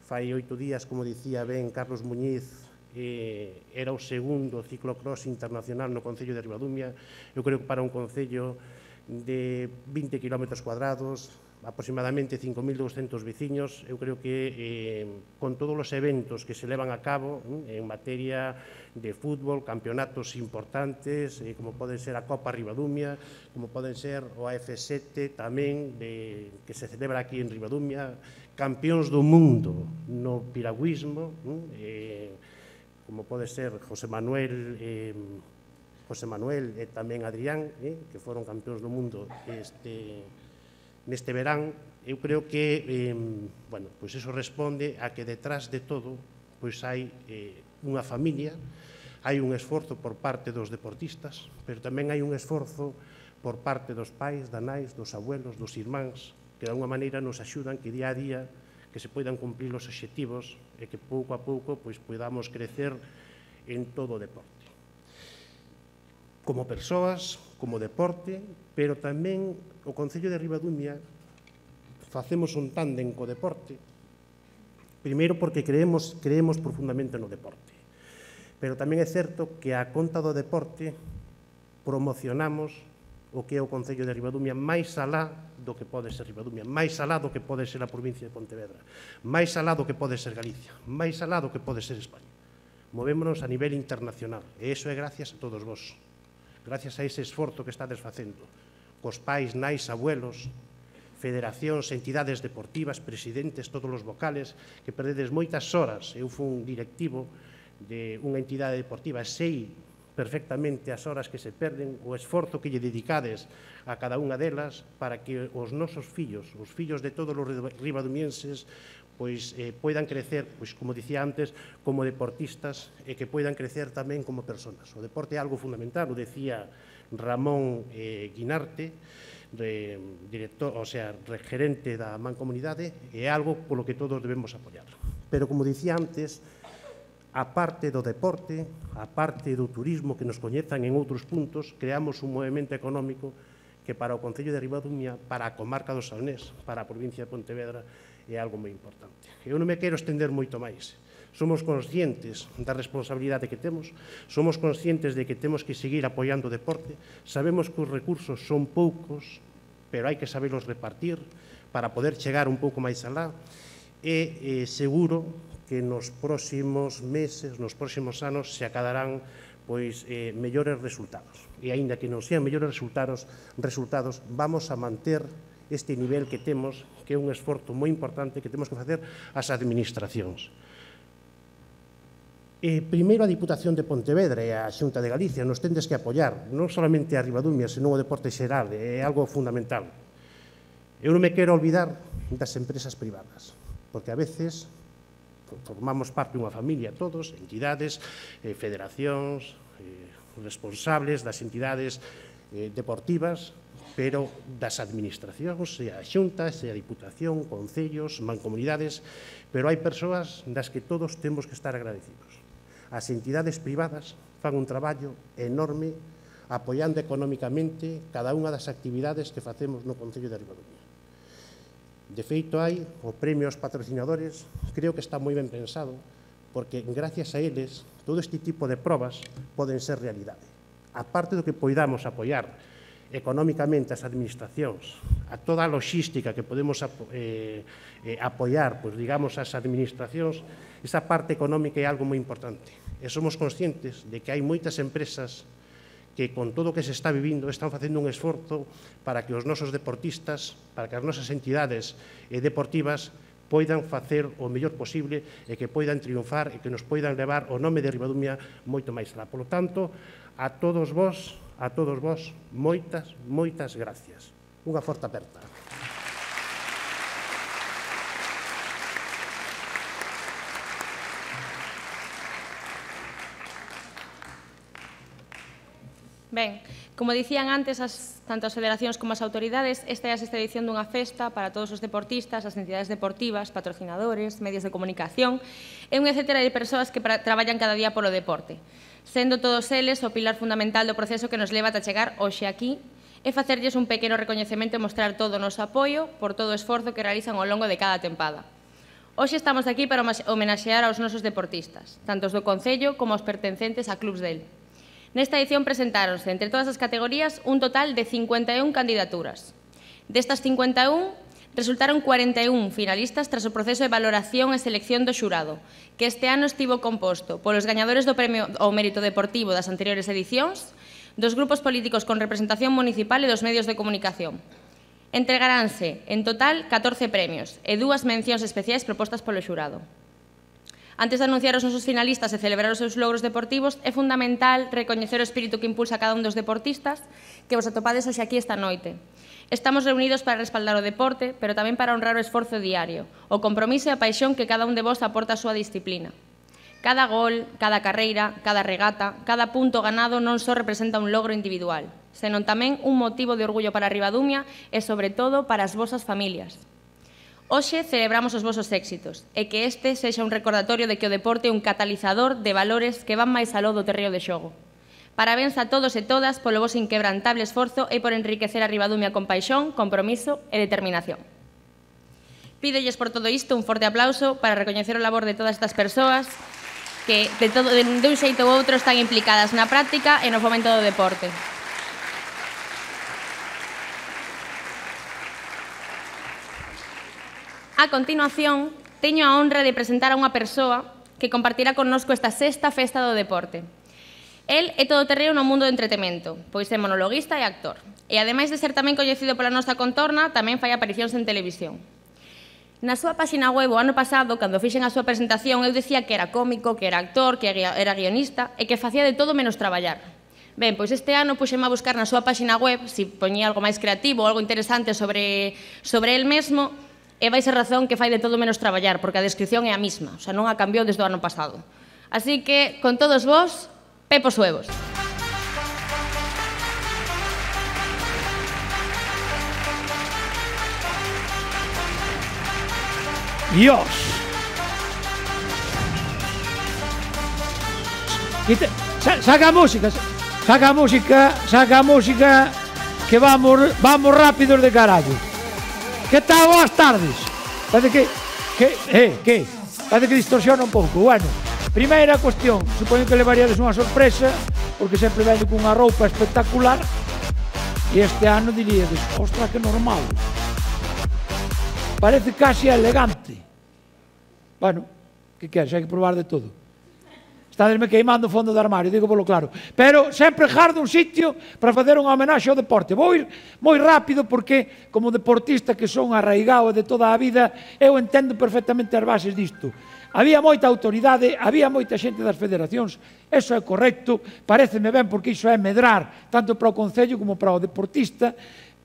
fai 8 días, como dicía ben Carlos Muñiz, era o segundo ciclocross internacional no Concello de Ribadumia, eu creo que para un concello de 20 km cuadrados, aproximadamente 5.200 veciños, eu creo que con todos os eventos que se levan a cabo en materia de fútbol, campeonatos importantes, como poden ser a Copa Ribadumia, como poden ser o AF7 tamén, que se celebra aquí en Ribadumia, campeóns do mundo no piragüismo, como pode ser José Manuel e tamén Adrián, que foron campeóns do mundo neste verán. Eu creo que pois eso responde a que detrás de todo pois hai unha familia, hai un esforzo por parte dos deportistas, pero tamén hai un esforzo por parte dos pais, da nais, dos abuelos, dos irmáns, que de alguma maneira nos axudan que día a día que se poidan cumplir os obxectivos e que pouco a pouco pois podamos crecer en todo o deporte. Como persoas, como deporte, pero tamén o Concello de Ribadumia facemos un tándem co deporte, primeiro porque creemos profundamente no deporte, pero tamén é certo que a conta do deporte promocionamos o que é o Concello de Ribadumia máis alá do que pode ser Ribadumia, máis alá do que pode ser a provincia de Pontevedra, máis alá do que pode ser Galicia, máis alá do que pode ser España. Movémonos a nivel internacional, e iso é gracias a todos vos. Gracias a ese esforzo que estades facendo, cos pais, nais, abuelos, federacións, entidades deportivas, presidentes, todos os vocales, que perdedes moitas horas. Eu fui un directivo de unha entidade deportiva, sei perfectamente as horas que se perden, o esforzo que lle dedicades a cada unha delas para que os nosos fillos, os fillos de todos os ribadumienses, pois poidan crecer, pois como dicía antes, como deportistas e que poidan crecer tamén como personas. O deporte é algo fundamental, o decía Ramón Guinarte, director, o sea, gerente da Mancomunidade, é algo polo que todos debemos apoiar. Pero como dicía antes, a parte do deporte, a parte do turismo que nos coñezan en outros puntos, creamos un movimento económico que para o Concello de Ribadumia, para a comarca do Salnés, para a provincia de Pontevedra, é algo moi importante. Eu non me quero estender moito máis. Somos conscientes da responsabilidade que temos, somos conscientes de que temos que seguir apoiando o deporte, sabemos que os recursos son poucos, pero hai que saberlos repartir para poder chegar un pouco máis alá, e seguro que nos próximos meses, nos próximos anos, se acadarán pois mellores resultados. E aínda que non sean mellores resultados, vamos a manter este nivel que temos, que é un esforzo moi importante que temos que facer as administracións. Primeiro a Diputación de Pontevedra e a Xunta de Galicia nos tendes que apoiar, non solamente a Ribadumia, senón o deporte xeral, é algo fundamental. Eu non me quero olvidar das empresas privadas, porque a veces formamos parte dunha familia todos, entidades, federacións, responsables das entidades deportivas, pero das administracións, sea a Xunta, sea a Diputación, concellos, mancomunidades, pero hai persoas das que todos temos que estar agradecidos. As entidades privadas fan un traballo enorme apoiando económicamente cada unha das actividades que facemos no Concello de Ribadumia. De feito, hai o premio aos patrocinadores, creo que está moi ben pensado, porque gracias a eles todo este tipo de probas poden ser realidade. A parte do que poidamos apoiar económicamente as administracións, a toda a logística que podemos apoiar, pois, digamos, as administracións, esa parte económica é algo moi importante. E somos conscientes de que hai moitas empresas que con todo o que se está vivindo están facendo un esforzo para que os nosos deportistas, para que as nosas entidades deportivas poidan facer o mellor posible e que poidan triunfar e que nos poidan levar o nome de Ribadumia moito máis alá. Por lo tanto, a todos vos, moitas gracias. Unha forte aperta. Ben, como dicían antes, tanto as federacións como as autoridades, esta é a sexta edición dunha festa para todos os deportistas, as entidades deportivas, patrocinadores, medios de comunicación e unha etcétera de persoas que traballan cada día polo deporte, sendo todos eles o pilar fundamental do proceso que nos leva ata chegar hoxe aquí e facerlles un pequeno recoñecemento e mostrar todo o noso apoio por todo o esforzo que realizan ao longo de cada tempada. Hoxe estamos aquí para homenaxear aos nosos deportistas, tanto os do Concello como os pertencentes a clubs del. Nesta edición presentáronse, entre todas as categorías, un total de 51 candidaturas. Destas 51, resultaron 41 finalistas tras o proceso de valoración e selección do xurado, que este ano estivo composto polos gañadores do Premio ao Mérito Deportivo das anteriores edicións, dos grupos políticos con representación municipal e dos medios de comunicación. Entregaránse, en total, 14 premios e 2 mencións especiais propostas polo xurado. Antes de anunciar os nosos finalistas e celebrar os seus logros deportivos, é fundamental recoñecer o espírito que impulsa a cada un dos deportistas que vos atopades hoxe aquí esta noite. Estamos reunidos para respaldar o deporte, pero tamén para honrar o esforzo diario, o compromiso e a paixón que cada un de vos aporta a súa disciplina. Cada gol, cada carreira, cada regata, cada punto ganado non só representa un logro individual, senón tamén un motivo de orgullo para Ribadumia e, sobre todo, para as vosas familias. Hoxe celebramos os vosos éxitos e que este sexa un recordatorio de que o deporte é un catalizador de valores que van máis aló do terreo de xogo. Parabéns a todos e todas polo vos inquebrantable esforzo e por enriquecer a Ribadumia con paixón, compromiso e determinación. Pídolles por todo isto un forte aplauso para recoñecer o labor de todas estas persoas que de un xeito ou outro están implicadas na práctica e no fomento do deporte. A continuación, teño a honra de presentar a unha persoa que compartirá connosco esta sexta festa do deporte. El é todoterreo no mundo do entretemento, pois é monologuista e actor. E, ademais de ser tamén coñecido pola nosa contorna, tamén fai aparicións en televisión. Na súa páxina web o ano pasado, cando fixen a súa presentación, eu dicía que era cómico, que era actor, que era guionista e que facía de todo menos traballar. Ben, pois este ano puxeme a buscar na súa páxina web se poñía algo máis creativo ou algo interesante sobre el mesmo. E vai ser razón que fai de todo menos traballar, porque a descripción é a mesma, o sea, non a cambiou desde o ano pasado. Así que, con todos vos, Pepos Huevos. Dios. Saca a música, que vamos rápidos de carallo. Que tal? Boas tardes. Parece que distorsiona un pouco. Bueno, primeira cuestión, supoño que levaríades unha sorpresa, porque sempre veño cunha roupa espectacular, e este ano diríades, ostra, que normal. Parece casi elegante. Bueno, que queres? Hai que probar de todo. Estadesme queimando o fondo do armario, digo polo claro. Pero sempre gardo un sitio para facer unha homenaxe ao deporte. Vou ir moi rápido porque, como deportista que son arraigado de toda a vida, eu entendo perfectamente as bases disto. Había moita autoridade, había moita xente das federacións, eso é correcto, pareceme ben porque iso é medrar, tanto para o Concello como para o deportista,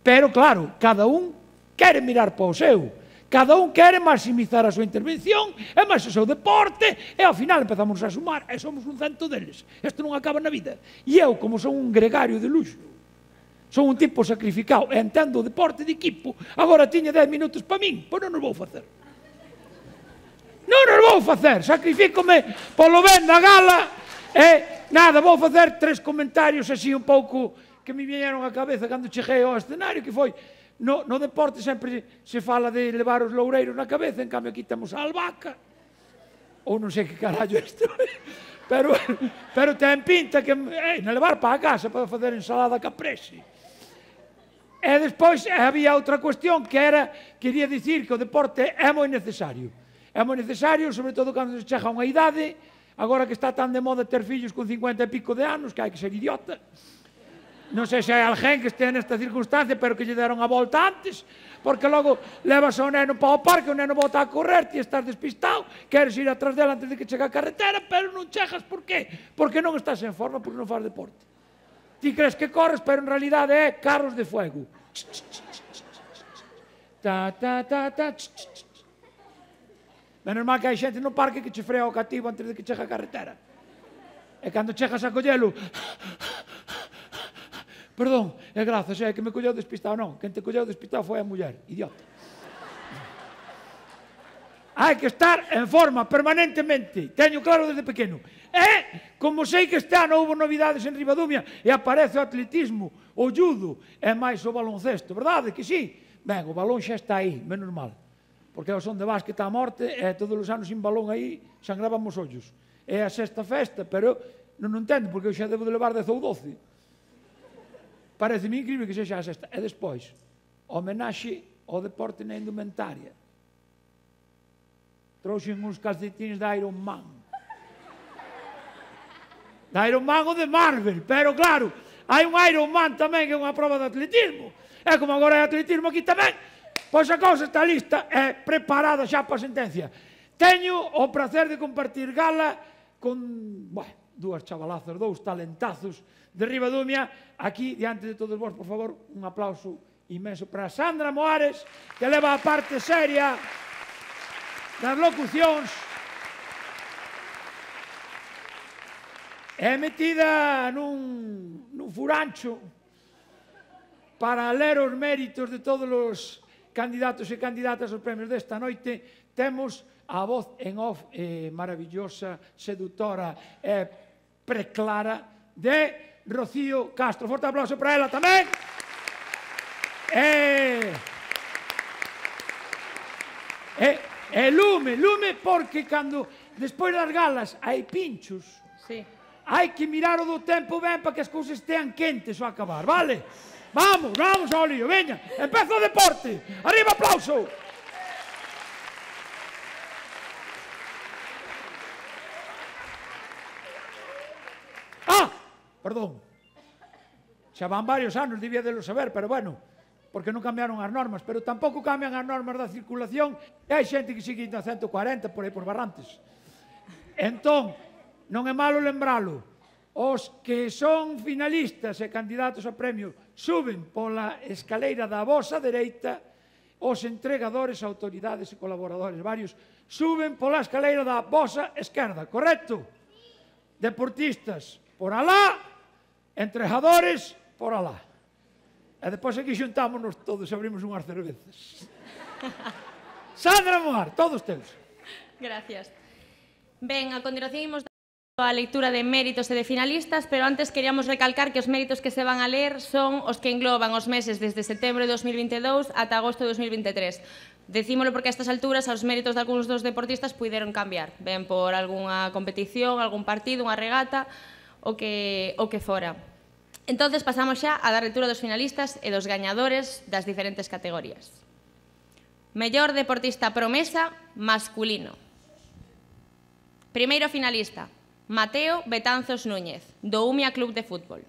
pero claro, cada un quere mirar para o seu. cada un quere maximizar a súa intervención e máis o seu deporte, e ao final empezamos a sumar e somos un cento deles. Isto non acaba na vida. E eu, como son un gregario de luxo, son un tipo sacrificado e entendo o deporte de equipo, agora tiña 10 minutos para min, pois non os vou facer. Non os vou facer, sacrifícome polo ben da gala e nada, vou facer 3 comentarios así un pouco que me viñeron á cabeza cando cheguei ao escenario, que foi, no deporte sempre se fala de levar os loureiros na cabeza, en cambio aquí temos a albahaca, ou non sei que carallo isto, pero ten pinta que na levar para a casa para facer ensalada caprese. E despois había outra cuestión que era, quería dicir que o deporte é moi necesario. É moi necesario, sobre todo cando se chega a unha idade, agora que está tan de moda ter fillos con 50 e pico de anos, que hai que ser idiota. Non sei se hai alguén que estea nesta circunstancia, pero que lle deron a volta antes, porque logo levas ao neno para o parque, o neno bota a correr, ti estás despistado, queres ir atrás dela antes de que chegue a carretera, pero non chegas, por qué? Porque non estás en forma, porque non faz deporte. Ti crees que corres, pero en realidade é carros de fuego. Menos mal que hai xente no parque que che frea o cativo antes de que chegue a carretera. E cando chegas a collelo, perdón, é grazas, é que me colleu despistado, non. Quen te colleu despistado foi a muller, idiota. Hai que estar en forma permanentemente, teño claro desde pequeno. E, como sei que este ano houve novidades en Ribadumia e aparece o atletismo, o judo e máis o baloncesto, verdade que sí? Ben, o balón xa está aí, menos mal. Porque o son de básquet á morte e todos os anos sin balón aí sangrábamos ollos. É a sexta festa, pero non entendo porque eu xa debo de levar 10 ou 12. Pareceme incrível que sexa a sexta. E despois, homenaxe ao deporte na indumentaria. Trouxen uns calcetines de Iron Man. De Iron Man ou de Marvel, pero claro, hai un Iron Man tamén que é unha prova de atletismo. E como agora é atletismo aquí tamén, pois a cousa está lista e preparada xa para a sentencia. Teño o placer de compartir gala con, dúas chavalazas, 2 talentazos de Ribadumia, aquí, diante de todos vos, por favor, un aplauso inmenso para Sandra Moares, que leva a parte seria das locucións, é metida nun furancho para ler os méritos de todos os candidatos e candidatas aos premios desta noite. Temos a voz en off maravillosa, seductora e preclara de Rocío Castro. Forte aplauso para ela tamén. E lume porque cando despois das galas hai pinchos, hai que mirar o do tempo ben para que as cousas estean quentes ao acabar, vale? Vamos ao lío, veña, empeza o deporte. Arriba, aplauso. Perdón, xa van varios anos, debía de lo saber, pero bueno, porque non cambiaron as normas, pero tampouco cambian as normas da circulación e hai xente que sigue indo a 140 por aí por Barrantes. Entón, non é malo lembralo, os que son finalistas e candidatos a premio suben pola escaleira da vosa dereita, os entregadores, autoridades e colaboradores varios suben pola escaleira da vosa esquerda, correcto? Deportistas por alá, entregadores por alá. E depois aquí xuntámonos todos e abrimos unhas cervezas. Sandra Moar, todos teus. Gracias. Ben, a continuación imos a lectura de méritos e de finalistas, pero antes queríamos recalcar que os méritos que se van a ler son os que engloban os meses desde setembro de 2022 ata agosto de 2023. Decímolo porque a estas alturas os méritos de algúns dos deportistas puideron cambiar, ben por algunha competición, algún partido, unha regata, o que fora. Entonces pasamos xa a dar lectura dos finalistas e dos gañadores das diferentes categorías. Mellor deportista promesa masculino. Primeiro finalista, Mateo Betanzos Núñez, do Umia Club de Fútbol.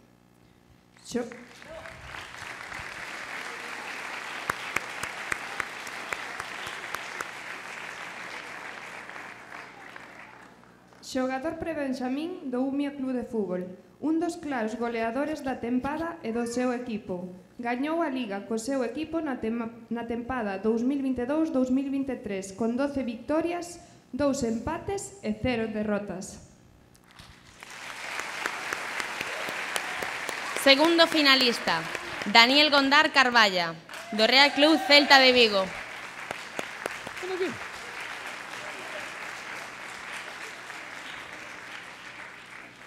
Xogador prebenxamín do Umia Club de Fútbol, un dos claros goleadores da tempada e do seu equipo. Gañou a Liga co seu equipo na tempada 2022-2023 con 12 victorias, 2 empates e 0 derrotas. Segundo finalista, Daniel Gondar Carballa, do Real Club Celta de Vigo.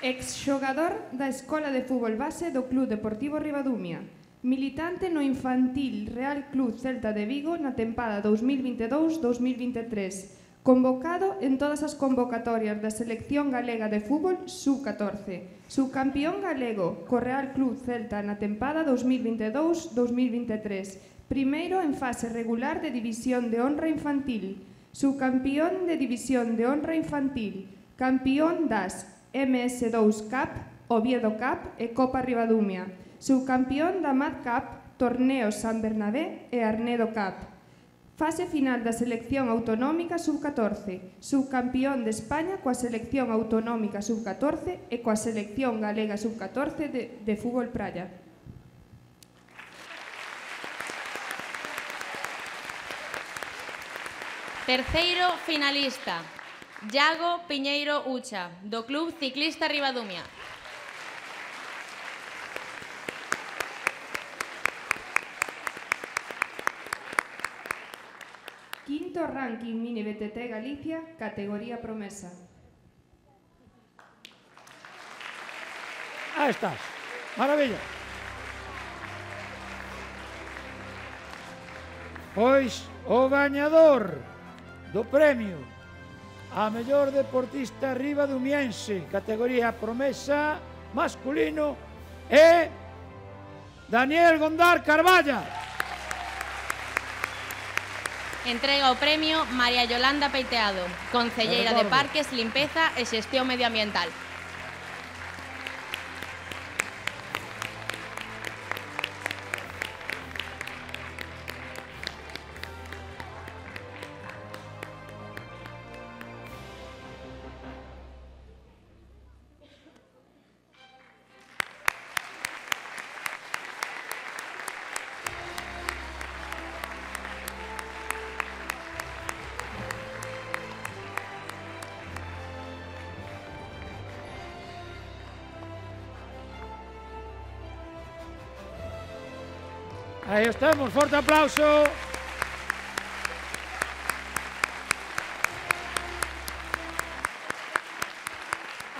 Exxogador da Escola de Fútbol Base do Club Deportivo Ribadumia. Militante no infantil Real Club Celta de Vigo na tempada 2022-2023. Convocado en todas as convocatorias da Selección Galega de Fútbol Sub-14. Subcampeón galego co Real Club Celta na tempada 2022-2023. Primeiro en fase regular de División de Honra Infantil. Subcampeón de División de Honra Infantil. Campeón das MS2 Cup, Oviedo Cup e Copa Ribadumia. Subcampeón da Mad Cup, Torneos San Bernabé e Arnedo Cup. Fase final da Selección Autonómica Sub-14. Subcampeón de España coa Selección Autonómica Sub-14 e coa Selección Galega Sub-14 de fútbol praia. Terceiro finalista, Iago Piñeiro Ucha, do Club Ciclista Ribadumia. Quinto ranking Mini BTT Galicia, categoría promesa. Aí estás. Maravilla. Pois o gañador do premio a mellor deportista ribadumiense, categoría promesa masculino, é Daniel Gondar Carballa. Entrega o premio María Yolanda Peiteado, concelleira de Parques, Limpeza e Xestión Medioambiental. Aí estamos, forte aplauso.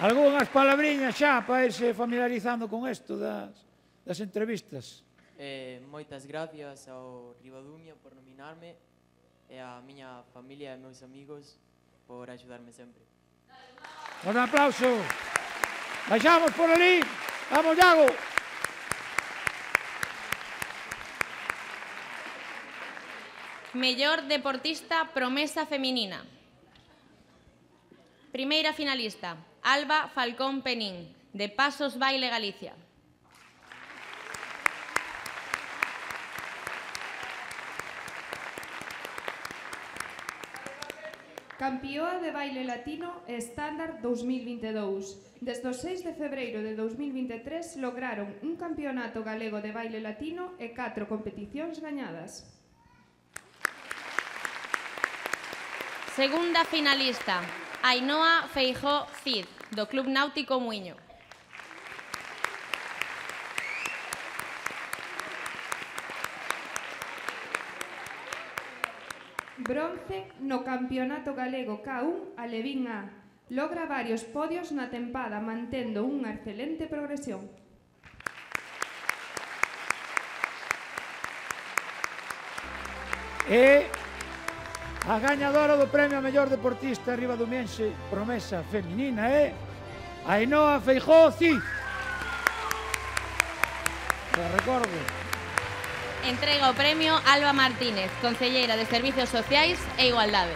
Algunhas palabriñas xa para irse familiarizando con isto das entrevistas. Moitas gracias ao Ribadumia por nominarme e a miña familia e meus amigos por axudarme sempre. Un aplauso. Baixamos por ali. Vamos, Iago. Mellor deportista promesa feminina. Primeira finalista, Alba Falcón Penín, de Pasos Baile Galicia. Campioa de baile latino e estándar 2022. Desde o 6 de febreiro de 2023 lograron un campeonato galego de baile latino e 4 competicións gañadas. Segunda finalista, Ainhoa Feijó Cid, do Club Náutico Muiño. Bronce no Campeonato Galego K1 Alevín A. Logra varios podios na tempada mantendo unha excelente progresión. E a gañadora do premio a mellor deportista ribadumiense promesa feminina é Ainhoa Feijó Cid. Te recordo. Entrega o premio Alba Martínez, concelleira de Servicios Sociais e Igualdade.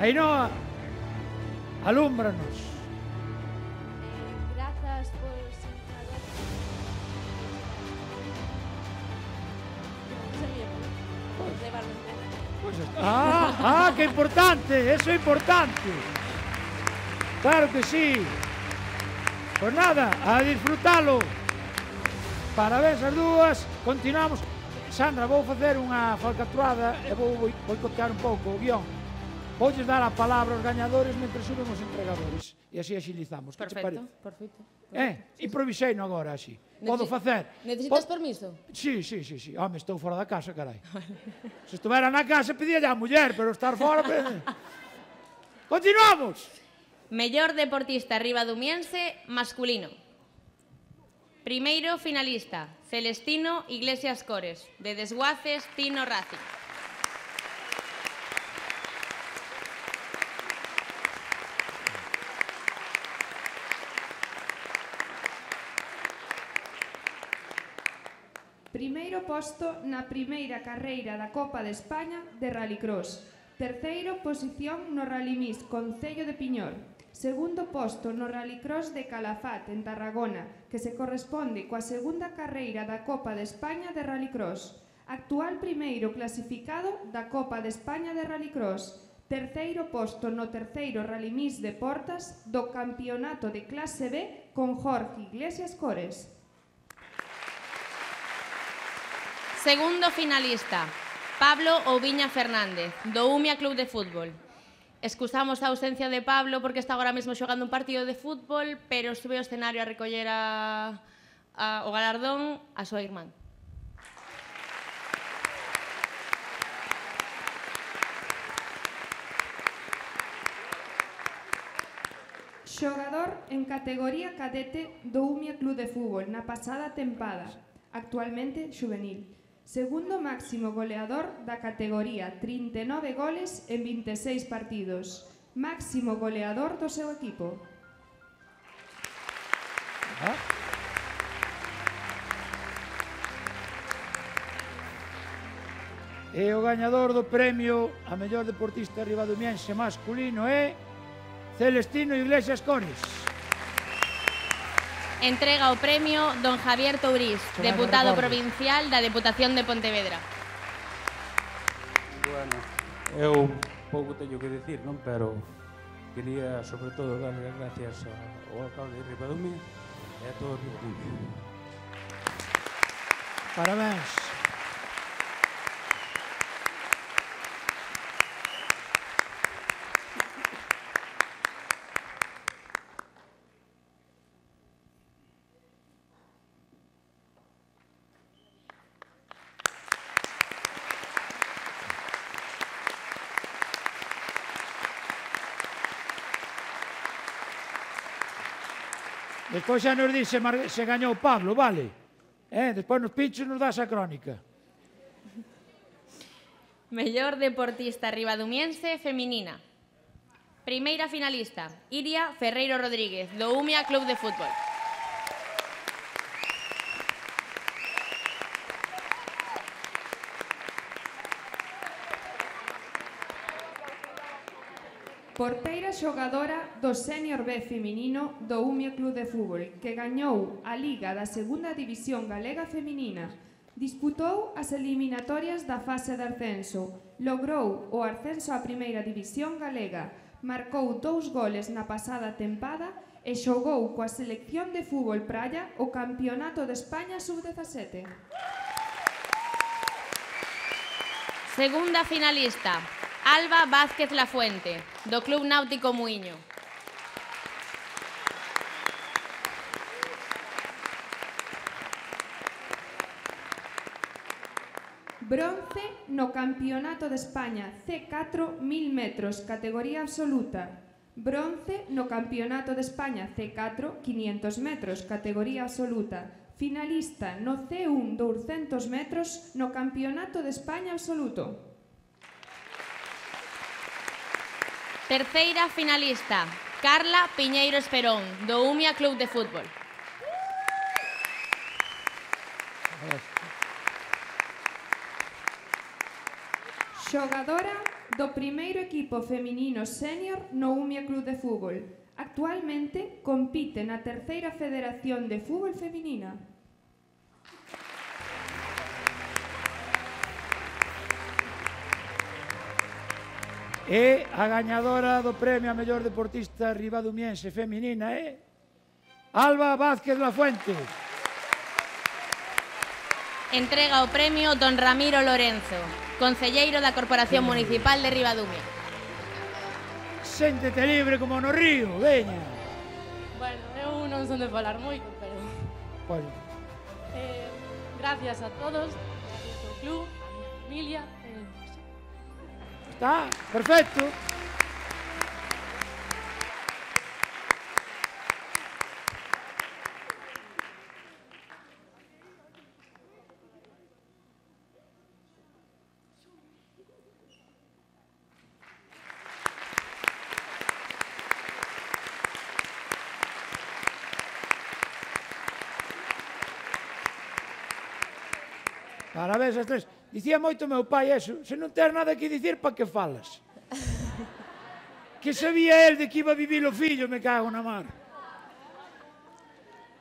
Ainhoa, alúmbranos. Grazas por senador. Que importante, eso é importante. Claro que sí. Pois nada, a disfrutalo. Parabéns as dúas, continuamos. Sandra, vou facer unha falcatrada e vou boicotear un pouco o guión. Voulles dar a palabra aos gañadores mentre suben os entregadores. E así agilizamos. Perfecto, perfecto. Improvisei no agora, así. Podo facer. Necesitas permiso? Sí. Home, estou fora da casa, carai. Se estuvera na casa, pedíalle á muller, pero estar fora... Continuamos! Mellor deportista ribadumiense masculino. Primeiro finalista, Celestino Iglesias Cores, de Desguaces, Tino Racing. Primeiro posto na primeira carreira da Copa de España de Rallycross. Terceiro posición no Rally Mix Concello de Piñor. Segundo posto no Rallycross de Calafat, en Tarragona, que se corresponde coa segunda carreira da Copa de España de Rallycross. Actual primeiro clasificado da Copa de España de Rallycross. Terceiro posto no terceiro Rally Mix de Portas do Campeonato de Clase B con Jorge Iglesias Cores. Segundo finalista, Pablo Oubiña Fernández, do Umia Club de Fútbol. Excusamos a ausencia de Pablo porque está agora mesmo xogando un partido de fútbol, pero sube ao escenario a recoller o galardón a súa irmán. Xogador en categoría cadete do Umia Club de Fútbol na pasada tempada, actualmente xuvenil. Segundo máximo goleador da categoría, 39 goles en 26 partidos. Máximo goleador do seu equipo. E o gañador do premio a mellor deportista ribadumiense masculino é Celestino Iglesias Cores. Entrega o premio don Javier Tourís, deputado provincial da Deputación de Pontevedra. Bueno, eu pouco teño que dicir, non? Pero quería, sobre todo, darle as gracias ao alcalde de Ribadumia e a todo Ribadumia. Parabéns. Despois xa nos dice se gañou Pablo, vale? Despois nos pinchos nos das a crónica. Mellor deportista ribadumiense feminina. Primeira finalista, Iria Ferreiro Rodríguez, do Umia Club de Fútbol. Porteira xogadora do Sénior B feminino do Umia Club de Fútbol, que gañou a Liga da Segunda División Galega Feminina. Disputou as eliminatorias da fase de ascenso, logrou o ascenso á Primeira División Galega, marcou 2 goles na pasada tempada e xogou coa selección de fútbol praia o Campeonato de España Sub-17. Segunda finalista, Alba Vázquez Lafuente, do Club Náutico Muiño. Bronce no Campeonato de España C4 1000 metros, categoría absoluta. Bronce no Campeonato de España C4 500 metros, categoría absoluta. Finalista no C1 200 metros no Campeonato de España absoluto. Terceira finalista, Carla Piñeiro Esperón, do Umia Club de Fútbol. Xogadora do primeiro equipo feminino sénior no Umia Club de Fútbol. Actualmente compite na terceira Federación de Fútbol Feminina. E a gañadora do premio a mellor deportista ribadumiense feminina é Alba Vázquez Lafuente. Entrega o premio don Ramiro Lorenzo, concelleiro da Corporación Municipal de Ribadumia. Séntete libre como no río, veña. Bueno, eu non son de falar moito, pero... Pois. Gracias a todos, gracias ao club, a miña familia... Está, perfecto. Parabéns as tres. Dicía moito meu pai eso, se non tens nada que dicir, pa que falas? Que sabía el de que iba a vivir o fillo, me cago na mar.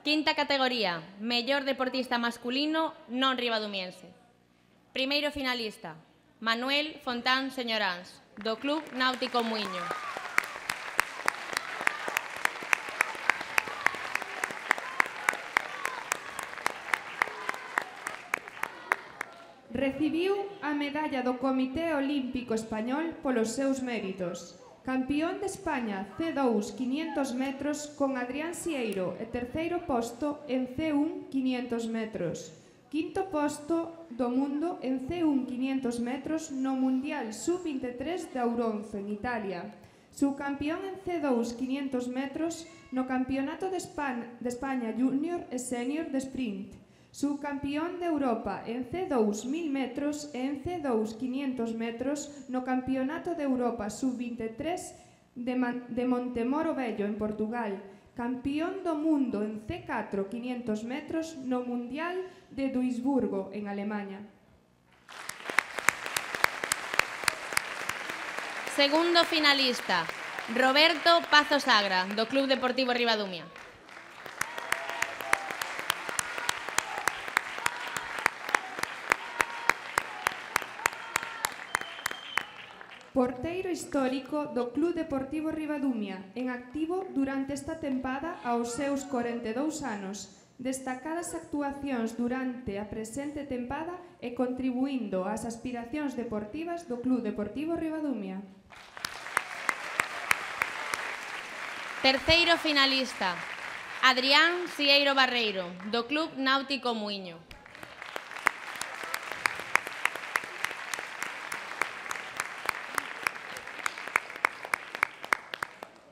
Quinta categoría, mellor deportista masculino non ribadumiense. Primeiro finalista, Manuel Fontán Señoráns, do Club Náutico Muiño. Recibiu a medalla do Comité Olímpico Español polos seus méritos. Campión de España C2 500 metros con Adrián Sieiro e terceiro posto en C1 500 metros. Quinto posto do mundo en C1 500 metros no Mundial Sub-23 de Ourense, en Italia. Subcampeón en C2 500 metros no Campeonato de España Junior e Senior de Sprint. Subcampeón de Europa en C2 1000 metros e en C2 500 metros no Campeonato de Europa Sub-23 de Montemoro Vello, en Portugal. Campeón do mundo en C4 500 metros no Mundial de Duisburgo, en Alemania. Segundo finalista, Roberto Pazo Sagra, do Club Deportivo Ribadumia. Porteiro histórico do Club Deportivo Ribadumia, en activo durante esta tempada aos seus 42 anos. Destacadas actuacións durante a presente tempada e contribuindo ás aspiracións deportivas do Club Deportivo Ribadumia. Terceiro finalista, Adrián Sieiro Barreiro, do Club Náutico Muiño.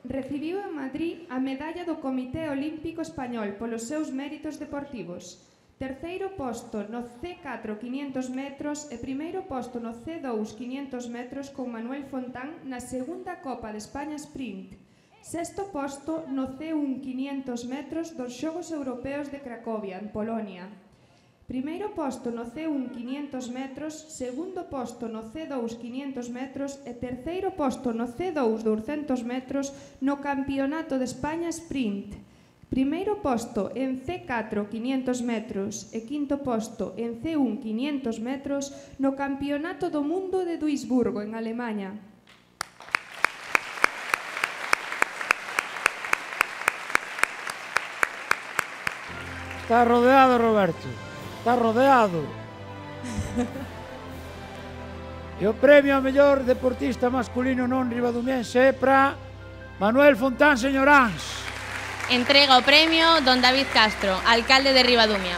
Recibiu en Madrid a medalla do Comité Olímpico Español polos seus méritos deportivos. Terceiro posto no C4 500 metros e primeiro posto no C2 500 metros con Manuel Fontán na segunda Copa de España Sprint. Sexto posto no C1 500 metros dos Xogos Europeos de Cracovia, en Polonia. Primeiro posto no C1 500 metros, segundo posto no C2 500 metros e terceiro posto no C2 200 metros no Campeonato de España Sprint. Primeiro posto en C4 500 metros e quinto posto en C1 500 metros no Campeonato do Mundo de Duisburgo, en Alemania. Está rodeado, Roberto. Está rodeado. E o premio a mellor deportista masculino non ribadumiense é para Manuel Fontán Señoráns. Entrega o premio don David Castro, alcalde de Ribadumia.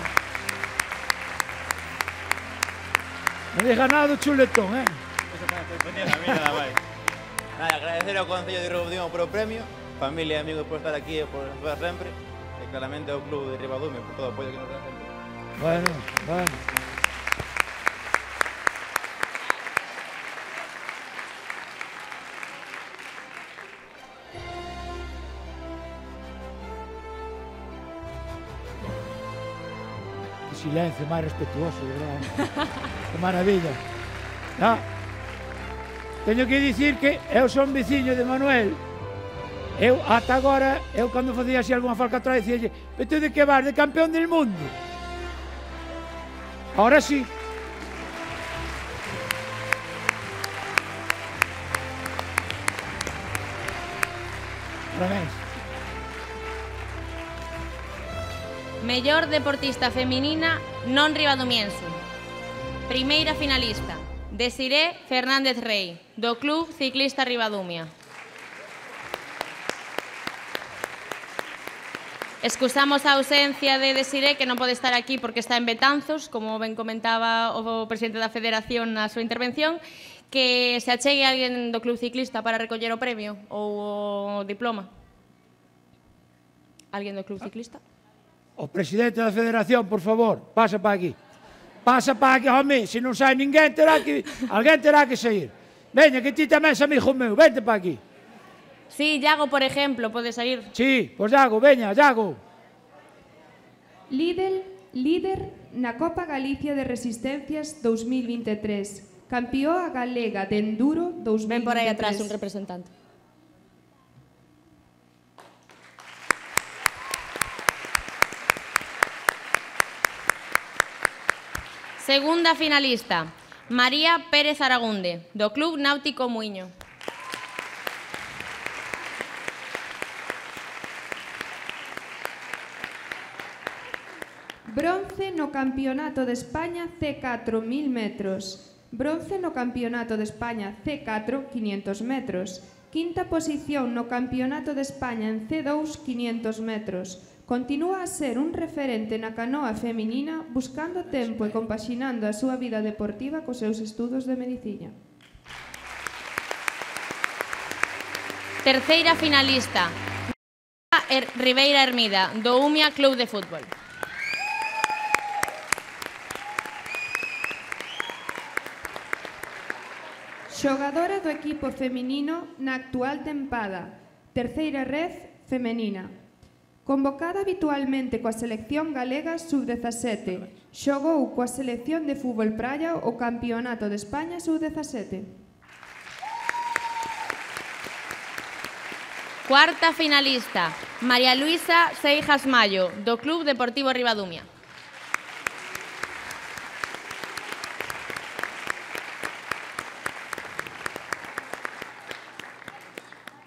Non diga nada do chuletón, Agradecer ao Concello de Ribadumia por o premio, familia e amigos por estar aquí e por estar sempre, e claramente ao Club de Ribadumia por todo o apoio que nos dá sempre. Bueno. Que silencio máis respetuoso, verdad? Que maravilla. teño que dicir que eu son veciño de Manuel. Eu, ata agora, eu cando facía así algunha falcatrua, dicíalle, pero tú de que vas, de campeón del mundo? Ahora sí. Parabéns. Mellor deportista feminina non ribadumiense. Primeira finalista, Desiré Fernández Rey, do Club Ciclista Ribadumia. Excusamos a ausencia de Desiré, que non pode estar aquí porque está en Betanzos, como ben comentaba o presidente da Federación na súa intervención, que se achegue alguén do Club Ciclista para recoller o premio ou o diploma. Alguén do Club Ciclista? O presidente da Federación, por favor, pasa para aquí. Pasa para aquí, home, se non sai ninguén, alguén terá que sair. Veña, que ti tamén é amigo meu, vente para aquí. Sí, Iago, por exemplo, pode sair. Sí, pois Iago, veña, Iago. Líder na Copa Galicia de Resistencias 2023. Campeoa galega de enduro 2023. Ven por aí atrás un representante. Segunda finalista, María Pérez Aragunde, do Club Náutico Muiño. Bronce no Campeonato de España C4 1000 metros. Bronce no Campeonato de España C4 500 metros. Quinta posición no Campeonato de España en C2 500 metros. Continúa a ser un referente na canoa feminina, buscando tempo e compaxinando a súa vida deportiva cos seus estudos de medicina. Terceira finalista, Ribeira Hermida, do Umia Club de Fútbol. Xogadora do equipo feminino na actual tempada, terceira red femenina. Convocada habitualmente coa selección galega sub-17, xogou coa selección de fútbol praia o Campeonato de España sub-17. Cuarta finalista, María Luisa Seijas Mayo, do Club Deportivo Ribadumia.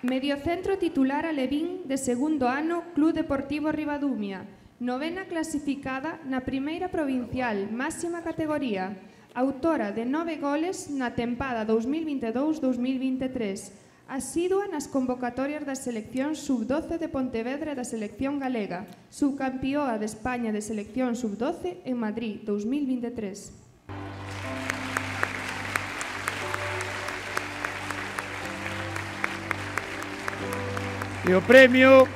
Mediocentro titular alevín de segundo ano Club Deportivo Ribadumia, novena clasificada na primeira provincial, máxima categoría, autora de 9 goles na tempada 2022-2023, asidua nas convocatorias das seleccións sub-12 de Pontevedra e da selección galega, subcampeoa de España de selección sub-12 en Madrid 2023. E o premio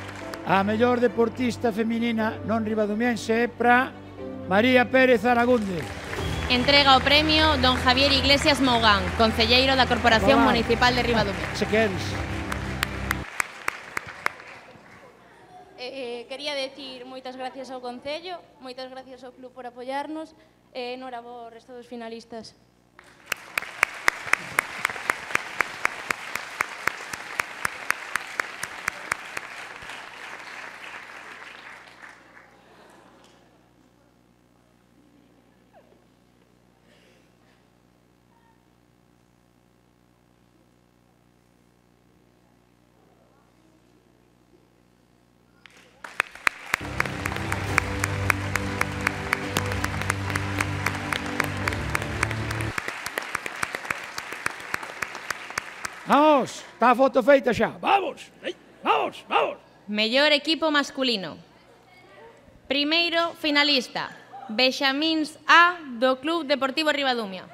a mellor deportista feminina non ribadumiense é para María Pérez Aragunde. Entrega o premio don Javier Iglesias Mougán, concelleiro da Corporación Municipal de Ribadumia. Se queres. Quería decir moitas gracias ao Concello, moitas gracias ao Club por apoiarnos e enhorabuena ao resto dos finalistas. Vamos, está a foto feita xa. Vamos, vamos, vamos. Mellor equipo masculino. Primeiro finalista, Benxamíns A do Club Deportivo Ribadumia.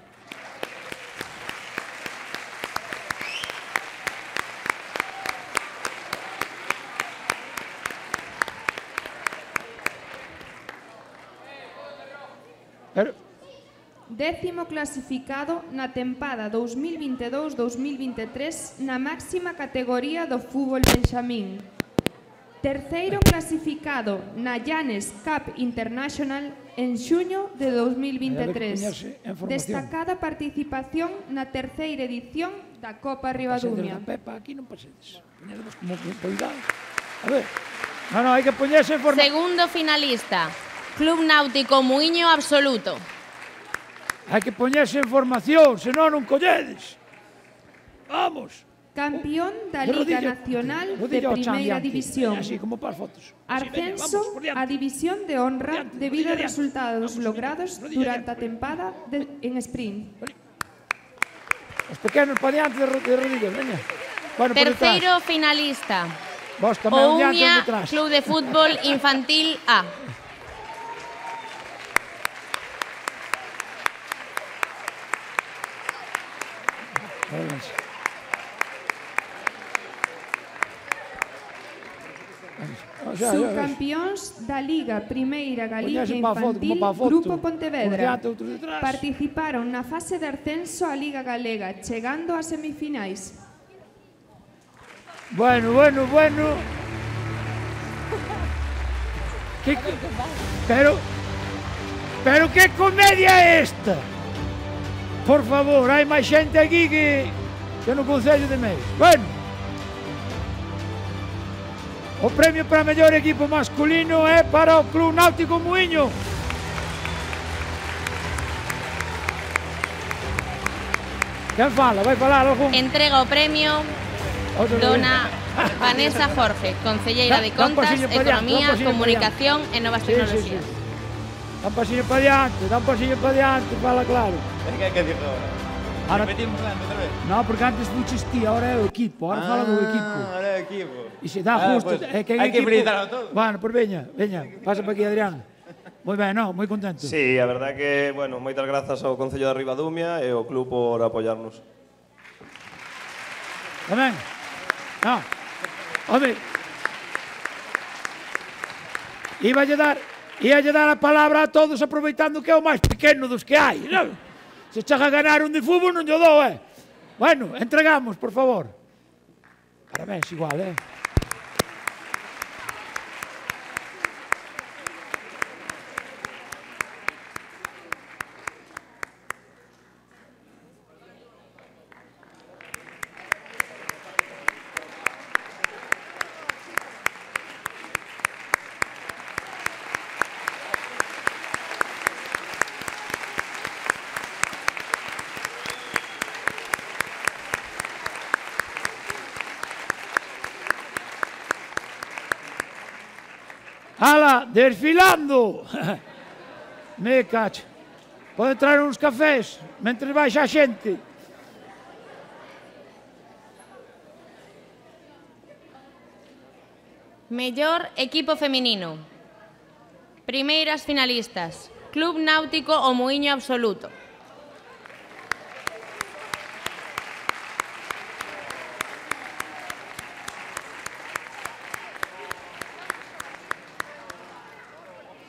Décimo clasificado na tempada 2022-2023 na máxima categoría do fútbol benxamín. Terceiro clasificado na Llanes Cup International en xuño de 2023. Destacada participación na terceira edición da Copa Ribadumia. Pepa, aquí non pasedes. Poñedemos como cuidado. A ver. No, hai que poñerse en forma... Segundo finalista, Club Náutico Muiño Absoluto. Hai que poñerse en formación, senón non colledes. Vamos. Campeón da Liga Nacional de Primeira División. Así como para as fotos. Ascenso a División de Honra debido aos resultados logrados durante a tempada en sprint. Os pequenos para diante de Rodríguez, veña. Bueno, terceiro finalista, Oumia Club de Fútbol Infantil A. Subcampións da Liga Primeira Galicia Infantil Grupo Pontevedra. Participaron na fase de ascenso á Liga Galega, chegando ás semifinais. Bueno. Pero que comedia é esta? Por favor, hai máis xente aquí que no Concello de Meis. Bueno. O premio para mellor equipo masculino é para o Club Náutico Muiño. Quen fala? Vai falar algún? Entrega o premio dona Vanessa Jorge, concelleira de Contas, Economía, Comunicación e Novas Tecnologías. Dá un pasillo para diante, fala claro. Que dixo ahora? Repetimos outra vez. No, porque antes fuches ti, ahora é o equipo, ahora fala do equipo. Ahora é o equipo. E se dá justo, pues, é que hai que felicitarlo todo. Bueno, pues veña, pasa para aquí, Adrián. Moi ben, no, moi contento. Sí, a verdad que, bueno, moitas grazas ao Concello de Ribadumia e ao club por apoiarnos. Tamén? No. Home, íalle dar a palabra a todos aproveitando que é o máis pequeno dos que hai, non? Se chega a ganar un de fútbol non lle dou, Bueno, entregamos, por favor. Parabéns, igual, ¡Hala! ¡Desfilando! Me cacho. Pode traer uns cafés mentre baixa a xente. Mellor equipo feminino. Primeiras finalistas. Club Náutico O Muiño Absoluto.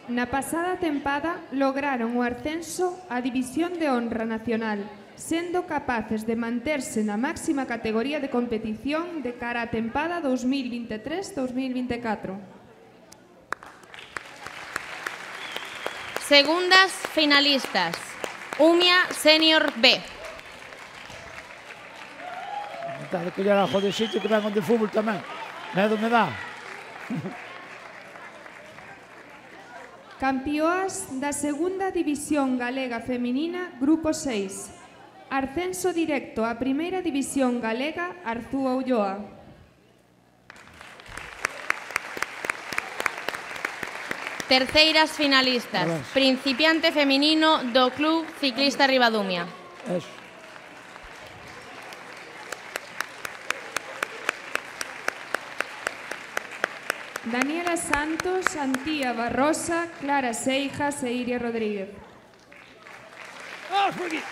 Na pasada tempada lograron o ascenso á División de Honra Nacional, sendo capaces de manterse na máxima categoría de competición de cara á tempada 2023-2024. Segundas finalistas. Umia Senior B. Está de coller a joder sitio que vengan de fútbol tamén. Medo me dá. Campeoas da Segunda División Galega Feminina, Grupo 6. Ascenso directo á Primeira División Galega, Arzúa Ulloa. Terceiras finalistas. Principiante feminino do Club Ciclista Ribadumia. Eso. Daniela Santos, Antía Barrosa, Clara Seijas e Iria Rodríguez. Vamos por aquí.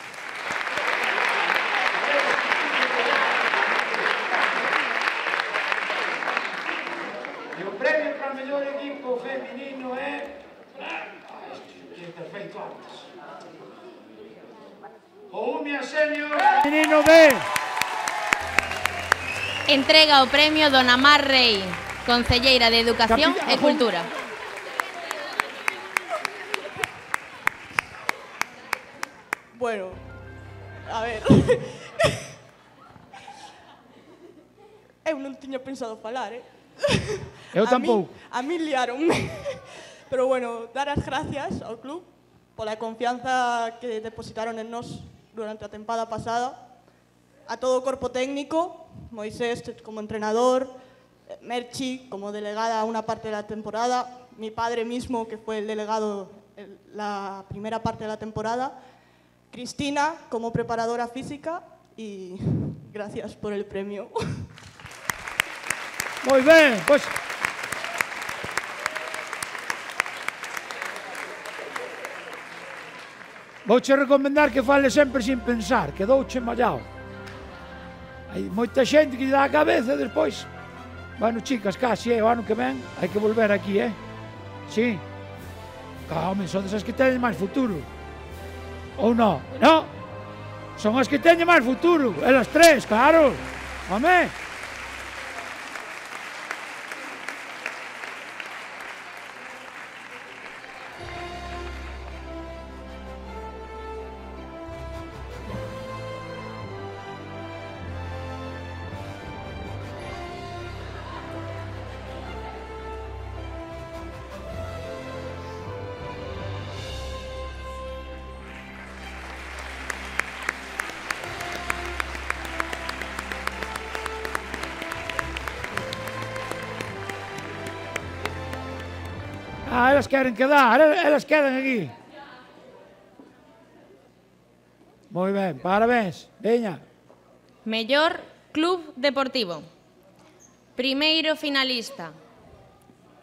E o premio para o mellor equipo feminino é... Perfeito antes. O Umia Senior Feminino B. Entrega o premio Dona Mar Rey, Concelleira de Educación e Cultura. Bueno, a ver. Eu non tiña pensado falar, Eu tampouco. A mí liaronme. Pero bueno, dar as gracias ao club pola confianza que depositaron en nós durante a tempada pasada, a todo o corpo técnico, Moisés como entrenador, Merchi como delegada a una parte de la temporada, mi padre mismo que fue el delegado en la primera parte de la temporada, Cristina como preparadora física y gracias por el premio. Moi ben, pois... Vouche recomendar que fale sempre sin pensar, que douche mallao. Hai moita xente que lle dá a cabeza e despois... Bueno, chicas, casi, o ano que ven hai que volver aquí, Sí. Home, son desas que teñen máis futuro. Ou non? Non? Son as que teñen máis futuro. Elas tres, claro. Home. Elas queren quedar, elas quedan aquí. Moi ben, parabéns, veña. Mellor Club Deportivo. Primeiro finalista,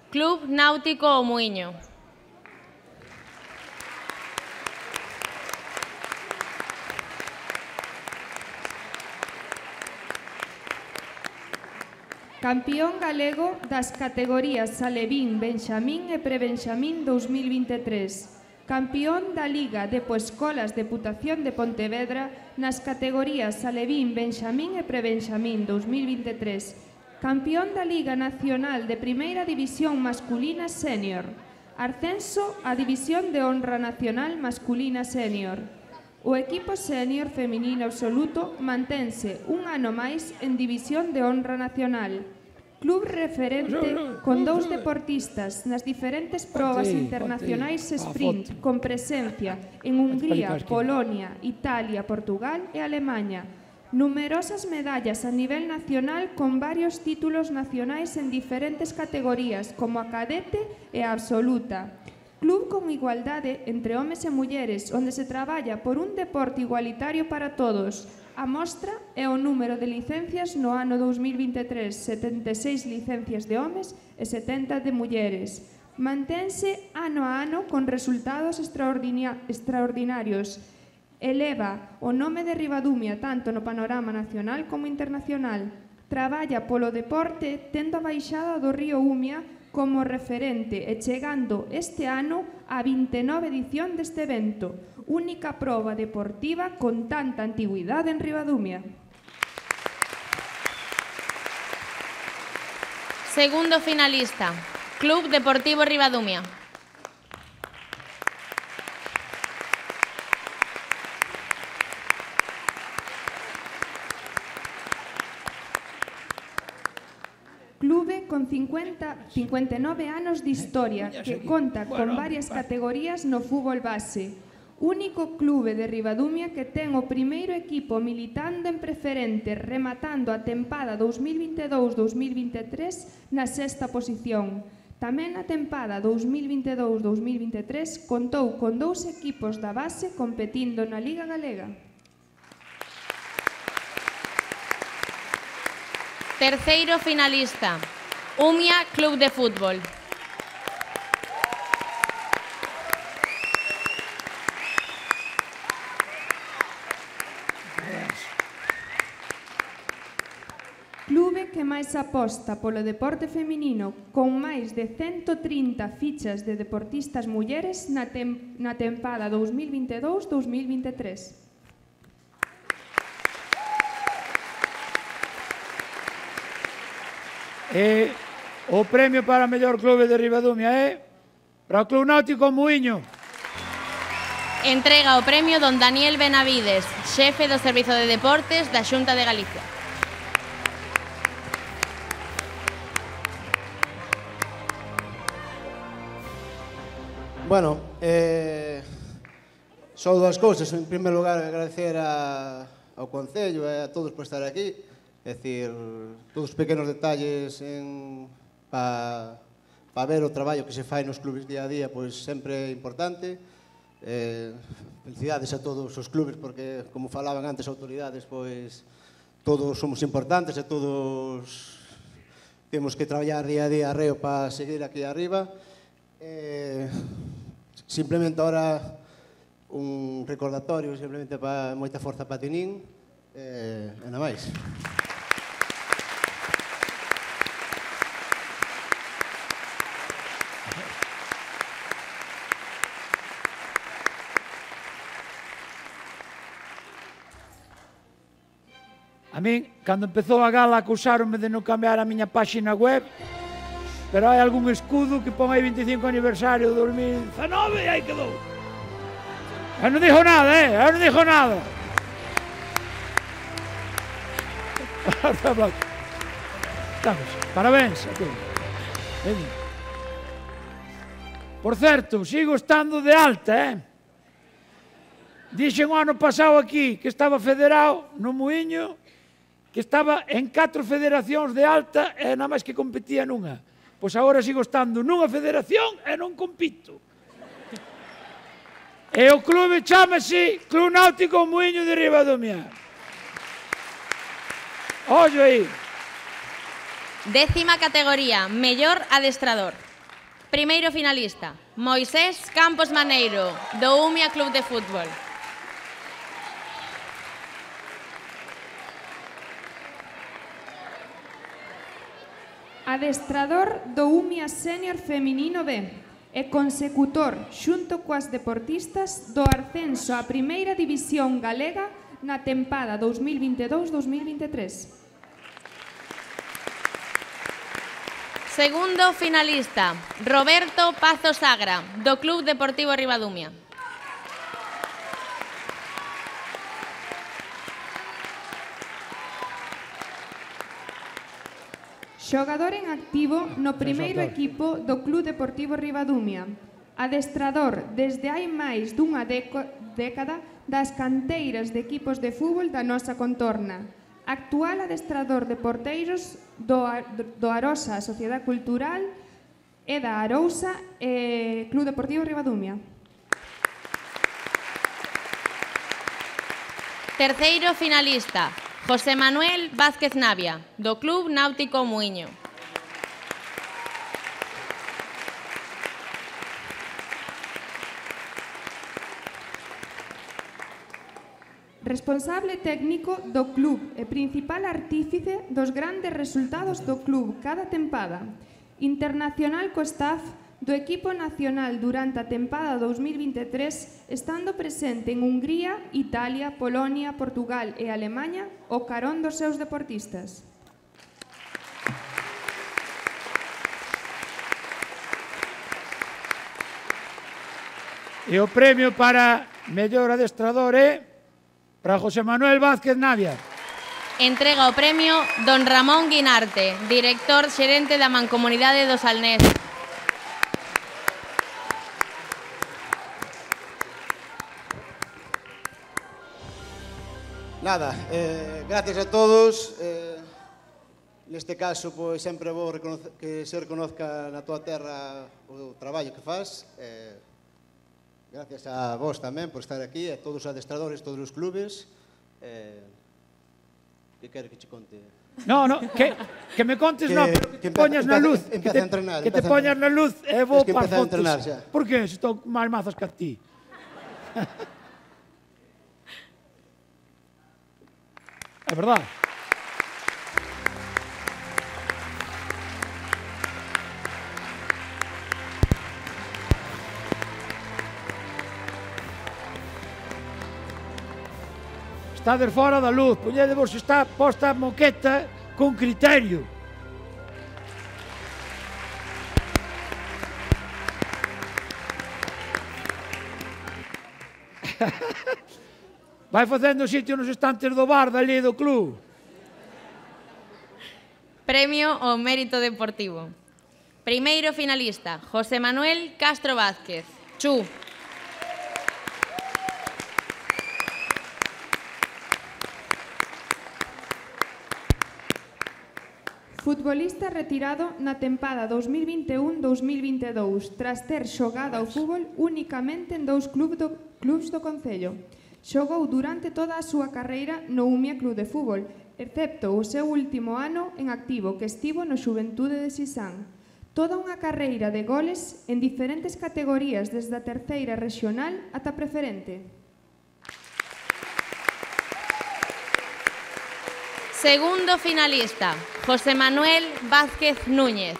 Club Náutico O Muiño. Campeón galego das categorías Alevín, Benxamín e Prebenxamín 2023. Campeón da Liga de Poescolas Deputación de Pontevedra nas categorías Alevín, Benxamín e Prebenxamín 2023. Campeón da Liga Nacional de Primeira División Masculina Senior. Ascenso á División de Honra Nacional Masculina Senior. O equipo senior feminino absoluto mantense un ano máis en División de Honra Nacional. Club referente con 2 deportistas nas diferentes probas internacionais sprint con presencia en Hungría, Polonia, Italia, Portugal e Alemaña. Numerosas medallas a nivel nacional con varios títulos nacionais en diferentes categorías como a cadete e a absoluta. Club con igualdade entre homes e mulleres, onde se traballa por un deporte igualitario para todos. A mostra é o número de licencias no ano 2023, 76 licencias de homes e 70 de mulleres. Mantense ano a ano con resultados extraordinarios. Eleva o nome de Ribadumia tanto no panorama nacional como internacional. Traballa polo deporte tendo a baixada do río Umia como referente e chegando este ano a 29 edición deste evento, única proba deportiva con tanta antigüidade en Ribadumia. Segundo finalista, Club Deportivo Ribadumia. Clube con 59 anos de historia que conta con varias categorías no fútbol base. Único clube de Ribadumia que ten o primeiro equipo militando en preferente rematando a tempada 2022-2023 na sexta posición. Tamén na tempada 2022-2023 contou con 2 equipos da base competindo na Liga Galega. Terceiro finalista, Umia Club de Fútbol. Clube que máis aposta polo deporte feminino con máis de 130 fichas de deportistas mulleres na tempada 2022-2023. O premio para o mellor clube de Ribadumia é para o Club Náutico Muíño. Entrega o premio don Daniel Benavides, xefe do Servizo de Deportes da Xunta de Galicia. Bueno, só dúas cousas. En primeiro lugar, agradecer ao Concello e a todos por estar aquí. É dicir, todos os pequenos detalles para ver o traballo que se fai nos clubes día a día, pois sempre é importante. Felicidades a todos os clubes, porque, como falaban antes autoridades, pois todos somos importantes e todos temos que traballar día a día arreo para seguir aquí arriba. Simplemente ahora un recordatorio, simplemente para moita forza para Tinín e nada máis. A min, cando empezou a gala, acusáronme de non cambiar a miña páxina web, pero hai algún escudo que pon aí 25 aniversario de 2019 e aí quedou. Eu non dixo nada, eu non dixo nada. Estamos, parabéns a todos. Por certo, sigo estando de alta, Dixen o ano pasado aquí que estaba federado no Muíño, que estaba en 4 federacións de alta e nada máis que competía nunha. Pois agora sigo estando nunha federación e non compito. E o clube chámase Club Náutico Muíño de Ribadumia. Ollo aí. 10ª categoría, mellor adestrador. Primeiro finalista, Moisés Campos Maneiro, do Umia Club de Fútbol. Adestrador do Umia Senior Feminino B e consecutor xunto coas deportistas do ascenso á Primeira División Galega na tempada 2022-2023. Segundo finalista, Roberto Pazo Sagra, do Club Deportivo Ribadumia. Xogador en activo no primeiro equipo do Club Deportivo Ribadumia. Adestrador desde hai máis dunha década das canteiras de equipos de fútbol da nosa contorna. Actual adestrador de porteiros do Arosa Sociedade Cultural e da Arousa Club Deportivo Ribadumia. Terceiro finalista, José Manuel Vázquez Navia, do Club Náutico Muíño. Responsable técnico do club e principal artífice dos grandes resultados do club cada tempada. Internacional co staff do equipo nacional durante a tempada 2023, estando presente en Hungría, Italia, Polonia, Portugal e Alemanha o carón dos seus deportistas. E o premio para mellor adestrador é para José Manuel Vázquez Navia. Entrega o premio don Ramón Guinarte, director xerente da Mancomunidade do Salnés. Nada, gracias a todos. Neste caso, pois, sempre vou que se reconozca na tua terra o traballo que faz. Gracias a vos tamén por estar aquí, a todos os adestradores, todos os clubes. Que quero que che conte? No, que me contes no, que te poñas na luz. Que te poñas na luz e vou para fotos. Por que? Se estou máis mazas que a ti. É verdade. Estades fora da luz, poñedevos está posta a moqueta con criterio. Vai facendo sitio nos estantes do bar dali do club. Premio ao mérito deportivo. Primeiro finalista, José Manuel Castro Vázquez. Chu. Futbolista retirado na tempada 2021-2022, tras ter xogado ao fútbol únicamente en 2 clubs do Concello. Xogou durante toda a súa carreira no Umia Club de Fútbol, excepto o seu último ano en activo, que estivo no Xuventude de Sisán. Toda unha carreira de goles en diferentes categorías, desde a terceira regional ata preferente. Segundo finalista, José Manuel Vázquez Núñez.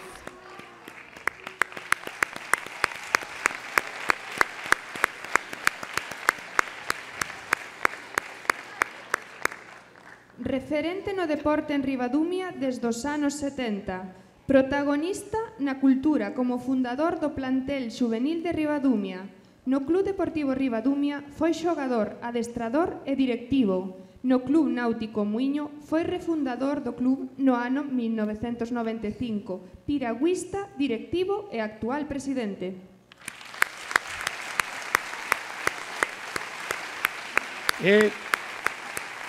Referente no deporte en Ribadumia desde os anos 70. Protagonista na cultura como fundador do plantel xuvenil de Ribadumia. No Club Deportivo Ribadumia foi xogador, adestrador e directivo. No Club Náutico Muiño foi refundador do club no ano 1995, piragüista, directivo e actual presidente.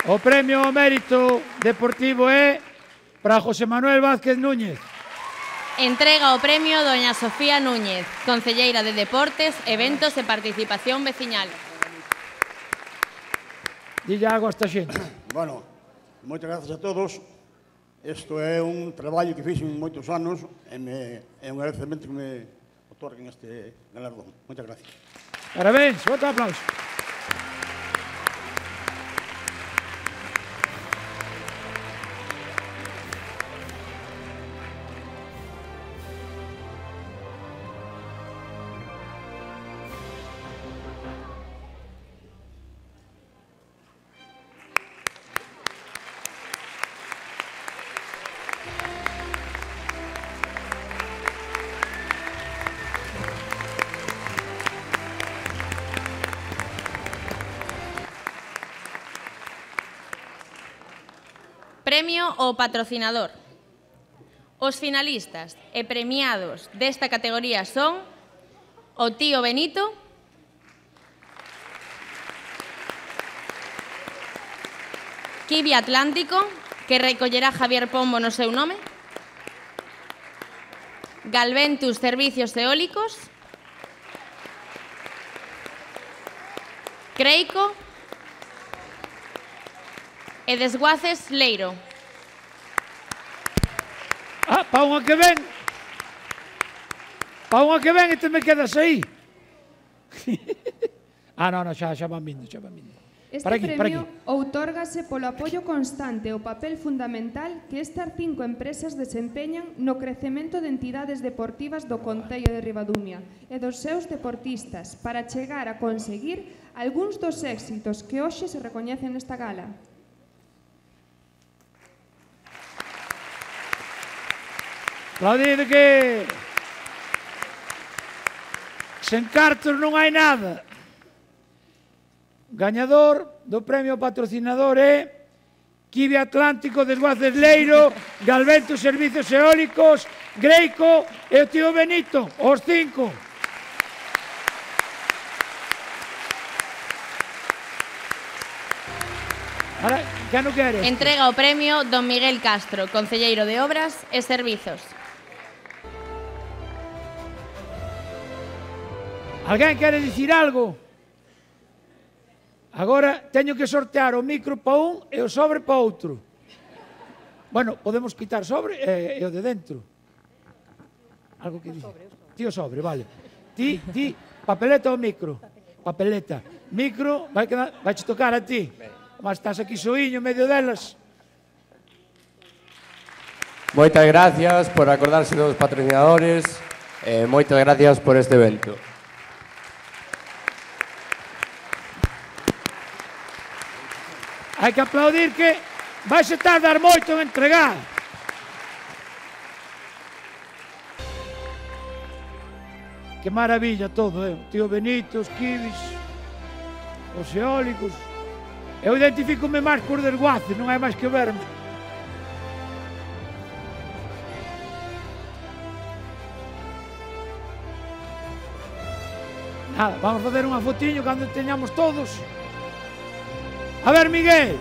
O premio ao mérito deportivo é para José Manuel Vázquez Núñez. Entrega o premio doña Sofía Núñez, concelleira de Deportes, Eventos e Participación Veciñal. Dille algo a esta xente. Bueno, moitas grazas a todos. Isto é un traballo que fixen moitos anos e é un agradecemento que me otorguen este galardón. Moitas gracias. Parabéns, outro aplauso. Premio ao patrocinador. Os finalistas e premiados desta categoría son o Tío Benito, Kiwi Atlántico, que recollerá Javier Pombo no seu nome, Galventus Servicios Eólicos, Creico e Desguaces Leiro. Pa unha que ven. Pa unha que ven e te me quedas aí. Non, xa van vindo, xa van vindo. Este premio outórgase polo apoio constante ao papel fundamental que estas 5 empresas desempeñan no crecemento de entidades deportivas do Concello de Ribadumia e dos seus deportistas para chegar a conseguir algúns dos éxitos que hoxe se recoñecen nesta gala. Aplaudide que sen cartos non hai nada. Gañador do premio patrocinador é Kiwi Atlántico, Desguaces Leiro, Galventus Servicios Eólicos, Greico e o Tío Benito, os 5. Ahora, que non queres? Entrega o premio don Miguel Castro, concelleiro de Obras e Servizos. Alguén quere dicir algo? Agora teño que sortear o micro para un e o sobre para outro. Bueno, podemos quitar sobre e o de dentro. Algo que dice? Ti o sobre, vale. Ti, papeleta ou micro? Papeleta. Micro, vai che tocar a ti. Mas estás aquí soiño, medio delas. Moitas gracias por acordarse dos patrocinadores e moitas gracias por este evento. Hai que aplaudir que vai se tardar moito en entregar. Que maravilla todo, Tío Benito, os kiwis. os eólicos. Eu identifico-me máis cos desguaces, non hai máis que verme. Nada, vamos facer unha fotiño cando teñamos todos. A ver, Miguel,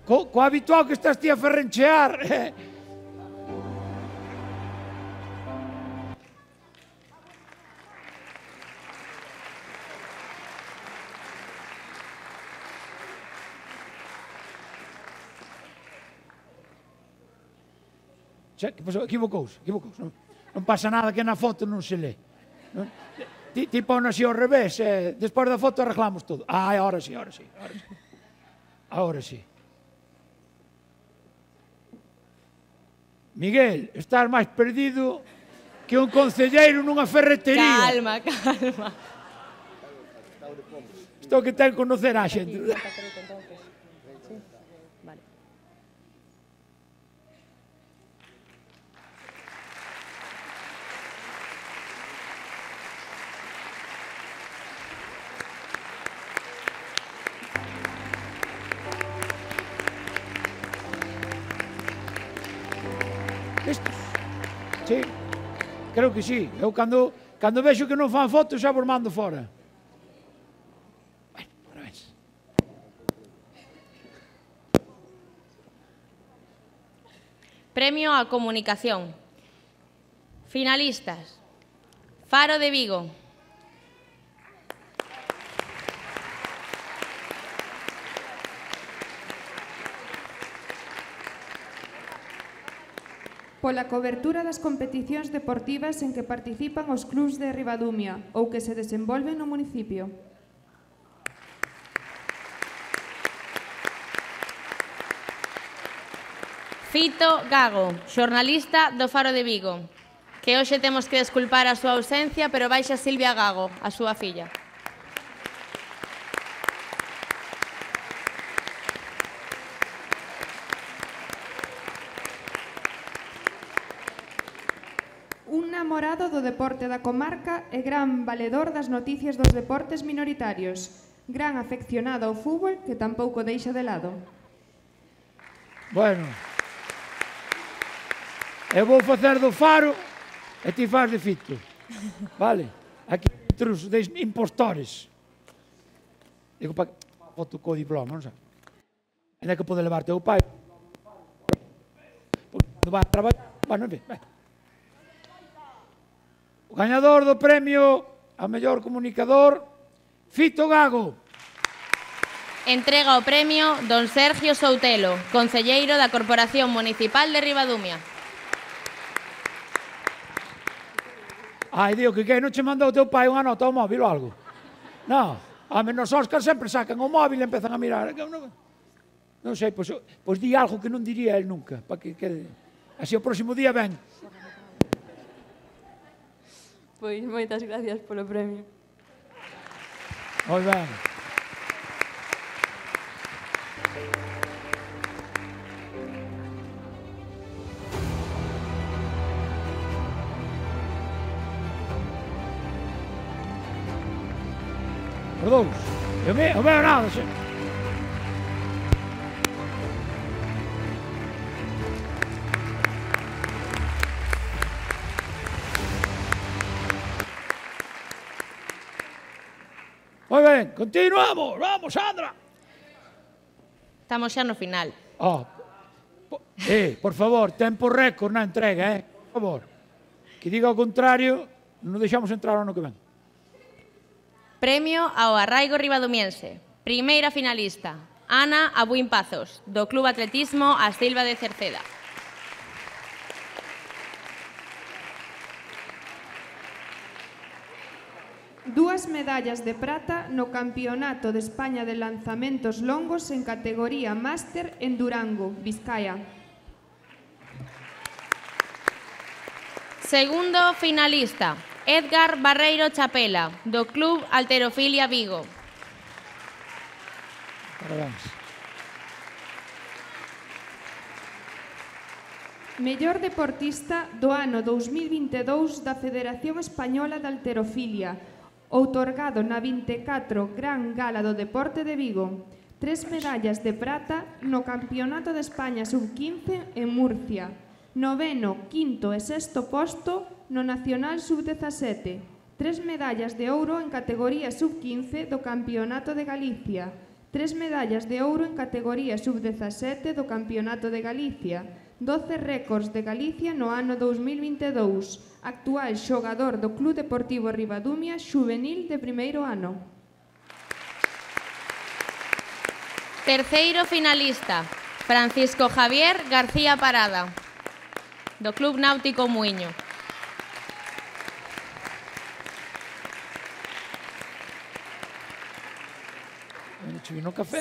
co habitual que estás ti a ferrenchear. Que pasou? Equivocouse. Non pasa nada que na foto non se lé. Ti pon así ao revés, despois da foto arreglamos todo. Ahora sí. Ahora sí. Miguel, estás máis perdido que un concelleiro nunha ferretería. Calma. Isto que ten que conocer a xente. Sí, creo que sí. Eu cando vexo que non fan fotos xa vos mando fora. Bueno, parabéns. Premio a Comunicación. Finalistas. Faro de Vigo. Pola cobertura das competicións deportivas en que participan os clubs de Ribadumia ou que se desenvolven no municipio. Fito Gago, xornalista do Faro de Vigo, que hoxe temos que desculpar a súa ausencia, pero baixa Silvia Gago, a súa filla. Un namorado do deporte da comarca e gran valedor das noticias dos deportes minoritarios. Gran afeccionado ao fútbol que tampouco deixa de lado. Bueno, eu vou facer do Faro e ti faz de Fito. Vale? Aquí outros impostores. Digo, para foto co diploma, non sei. Ainda que pode levar teu pai. Cando vai a traballar, bueno, en fin, o gañador do premio a mellor comunicador, Fito Gago. Entrega o premio don Sergio Soutelo, concelleiro da Corporación Municipal de Ribadumia. Ai, digo, que non che mandou teu pai unha nota ao móvil ou algo? Non, a menos Óscar sempre sacan o móvil e empezan a mirar. Non sei, pois di algo que non diría el nunca, para que quede. Así o próximo día ven. Pois moitas gracias polo premio. Moi ben. Perdón, eu veo nada, xe. Moi ben, continuamos. Vamos, Sandra. Estamos xa no final. Por favor, tempo récord na entrega, por favor. Que diga o contrario, non deixamos entrar ao ano que ven. Premio ao arraigo ribadumiense. Primeira finalista, Ana Abuín Pazos, do Club Atletismo A Silva de Cerceda. Dúas medallas de prata no Campeonato de España de Lanzamentos Longos en categoría Máster en Durango, Vizcaya. Segundo finalista, Edgar Barreiro Chapela, do Club Halterofilia Vigo. Parabéns. Mellor deportista do ano 2022 da Federación Española de Halterofilia, outorgado na 24 Gran Gala do Deporte de Vigo. 3 medallas de prata no Campeonato de España Sub-15 en Murcia. 9º, 5º e 6º posto no Nacional Sub-17. 3 medallas de ouro en categoría Sub-15 do Campeonato de Galicia. 3 medallas de ouro en categoría Sub-17 do Campeonato de Galicia. 12 récords de Galicia no ano 2022. Actual xogador do Club Deportivo Ribadumia xuvenil de primeiro ano. Terceiro finalista, Francisco Javier García Parada, do Club Náutico Muiño.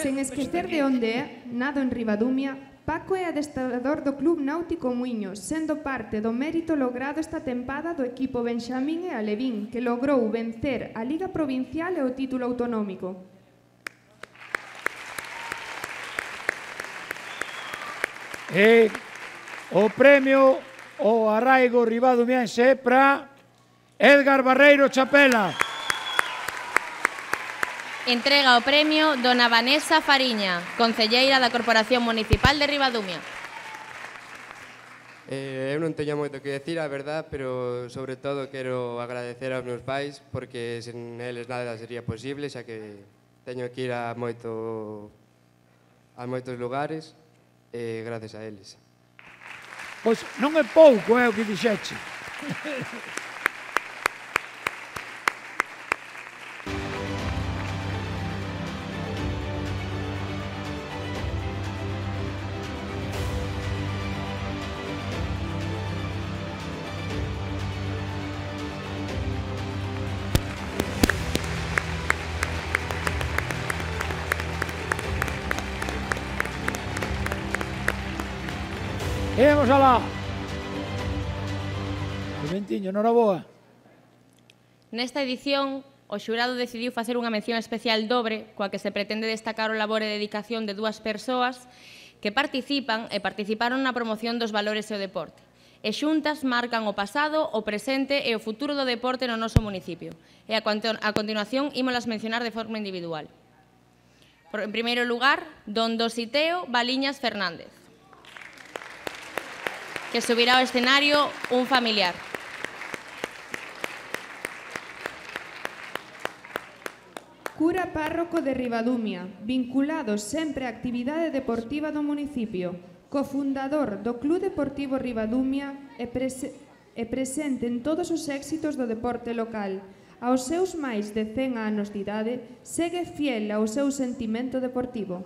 Sen esquecer de onde é, nado en Ribadumia, Paco é adestrador do Club Náutico Muiño, sendo parte do mérito logrado esta tempada do equipo Benxamín e Alevín, que logrou vencer a Liga Provincial e o título autonómico. E o premio o arraigo ribadumiense para Edgar Barreiro Chapela. Entrega o premio dona Vanessa Fariña, concelleira da Corporación Municipal de Ribadumia. Eu non teño moito que decir, a verdad, pero sobre todo quero agradecer aos meus pais porque sen eles nada sería posible, xa que teño que ir a moitos lugares e gracias a eles. Pois non é pouco, é o que dixeche. Imos alá. Ventiño, noraboa. Nesta edición, o xurado decidiu facer unha mención especial dobre coa que se pretende destacar o labor e dedicación de dúas persoas que participan e participaron na promoción dos valores e o deporte. E xuntas marcan o pasado, o presente e o futuro do deporte no noso municipio. E a continuación ímolas mencionar de forma individual. En primeiro lugar, don Dositeo Baliñas Fernández, que subirá ao escenario un familiar. Cura párroco de Ribadumia, vinculado sempre á actividade deportiva do municipio, cofundador do Club Deportivo Ribadumia e presente en todos os éxitos do deporte local. Aos seus máis de 100 anos de idade, segue fiel ao seu sentimento deportivo.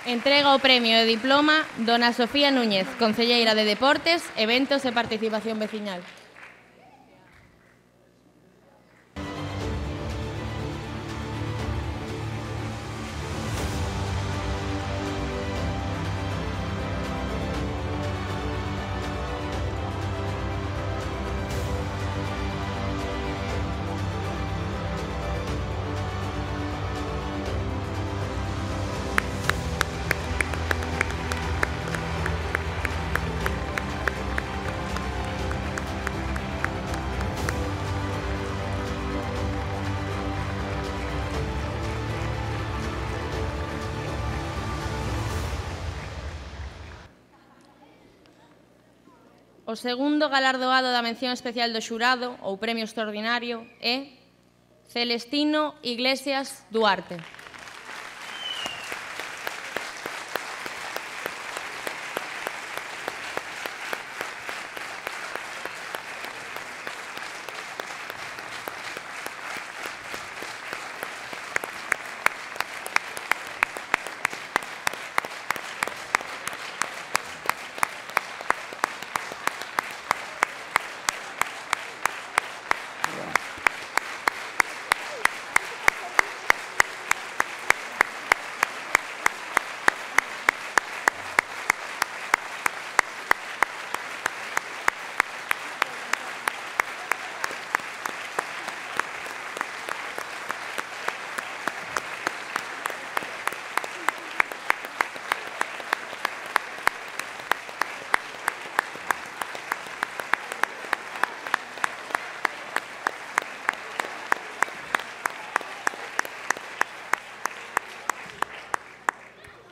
Entrega o premio e diploma dona Sofía Núñez, concelleira de Deportes, Eventos e Participación Veciñal. O segundo galardoado da mención especial do xurado, ou premio extraordinario, é Celestino Iglesias Duarte.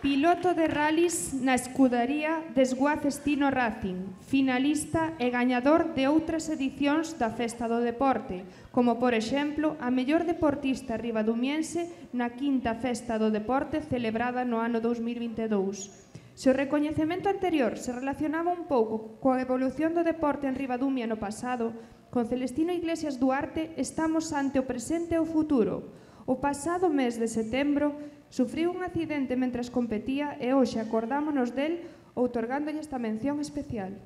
Piloto de rallies na escudaría Desguaz Estino Racing, finalista e gañador de outras edicións da Festa do Deporte, como, por exemplo, a mellor deportista ribadumiense na quinta Festa do Deporte celebrada no ano 2022. Se o recoñecemento anterior se relacionaba un pouco coa evolución do deporte en Ribadumia no pasado, con Celestino Iglesias Duarte estamos ante o presente e o futuro. O pasado mes de setembro sufriu un accidente mentres competía e hoxe acordámonos del outorgándolle esta mención especial.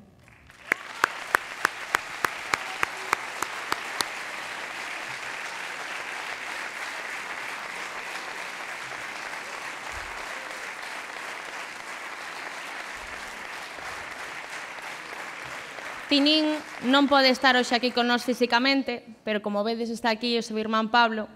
Tinín non pode estar hoxe aquí con nós físicamente, pero como vedes está aquí o seu irmán Pablo.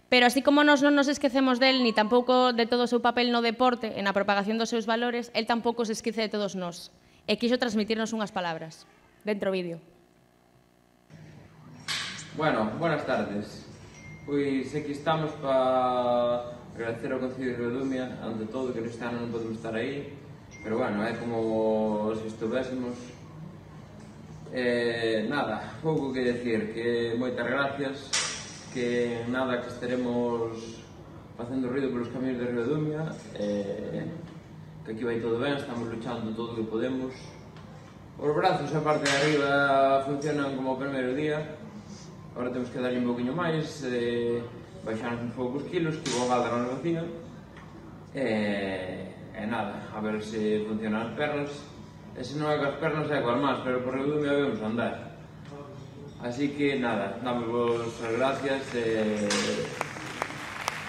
Pero así como nós non nos esquecemos del, ni tampouco de todo o seu papel no deporte e na propagación dos seus valores, el tampouco se esquece de todos nós. E quixo transmitirnos unhas palabras. Dentro vídeo. Bueno, buenas tardes. Pois aquí estamos para agradecer ao Concello de Ribadumia, ante todo, que neste ano non podemos estar aí, pero bueno, é como se estuvésemos. Nada, pouco que decir, que moitas gracias, que nada, que estaremos facendo ruido polos camiños de Ribadumia, que aquí vai todo ben, estamos luchando todo o que podemos. Os brazos, a parte de arriba, funcionan como o primeiro día, agora temos que darlle un pouquinho máis, baixarnos uns poucos kilos, que igual da renovación, e nada, a ver se funcionan as pernas. E se non é coas pernas é coas más, pero por Ribadumia vemos andar. Así que nada, damos vos as gracias e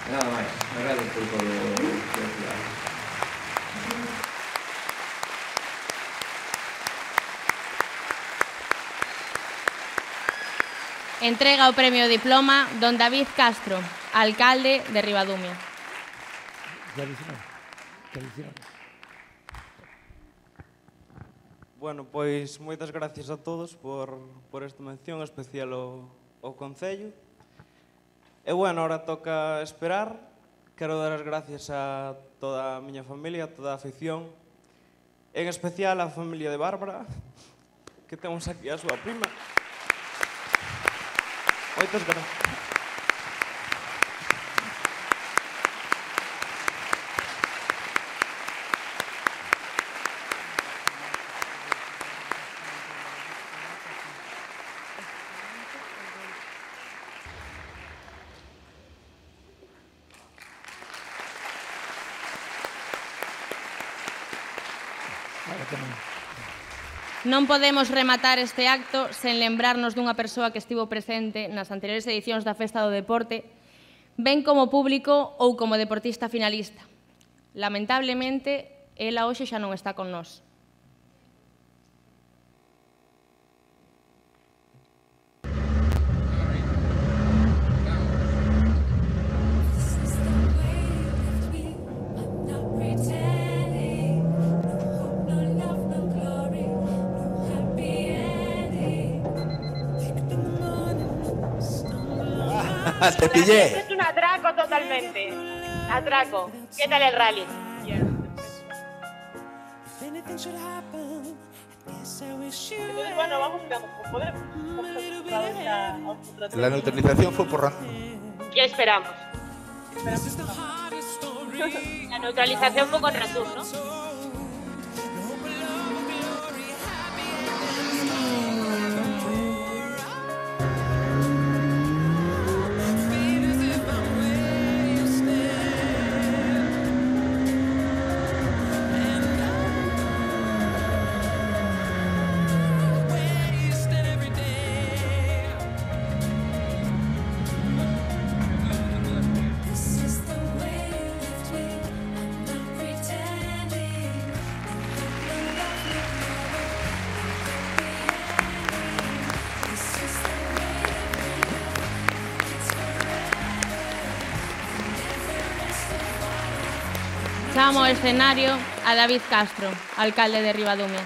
nada máis. Gracias por todo o que decías. Entrega o premio diploma don David Castro, alcalde de Ribadumia. Bueno, pois moitas gracias a todos por esta mención especial ao Concello. E bueno, ahora toca esperar. Quero dar as gracias a toda a miña familia, a toda a afición, en especial á familia de Bárbara, que temos aquí a súa prima. Moitas gracias. Non podemos rematar este acto sen lembrarnos dunha persoa que estivo presente nas anteriores edicións da Festa do Deporte, ben como público ou como deportista finalista. Lamentablemente, ela hoxe xa non está con nós. Te pillé. Es un atraco totalmente. Atraco. ¿Qué tal el rally? Entonces, bueno, vamos a poder. La neutralización fue por ¿Qué esperamos? La neutralización fue con Ratur, ¿no? Chamo ao escenario a David Castro, alcalde de Ribadumia.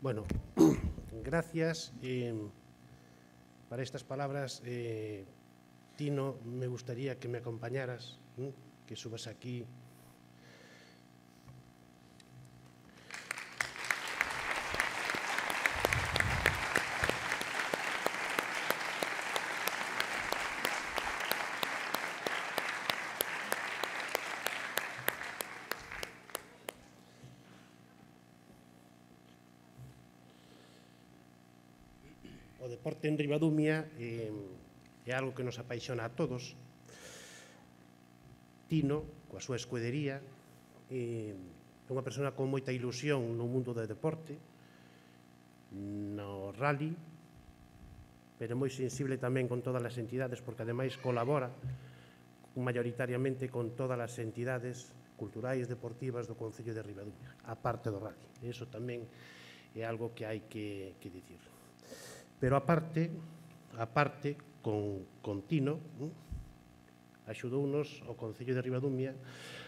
Bueno, gracias. Para estas palabras, Tino, me gustaría que me acompañaras, que subas aquí. O deporte en Ribadumia é algo que nos apaixona a todos. Tino, coa súa escudería, é unha persona con moita ilusión no mundo do deporte, no rally, pero moi sensible tamén con todas as entidades, porque ademais colabora mayoritariamente con todas as entidades culturais, deportivas do Concello de Ribadumia, a parte do rally. Eso tamén é algo que hai que dicir. Pero aparte, con Tino, axudounos o Concello de Ribadumia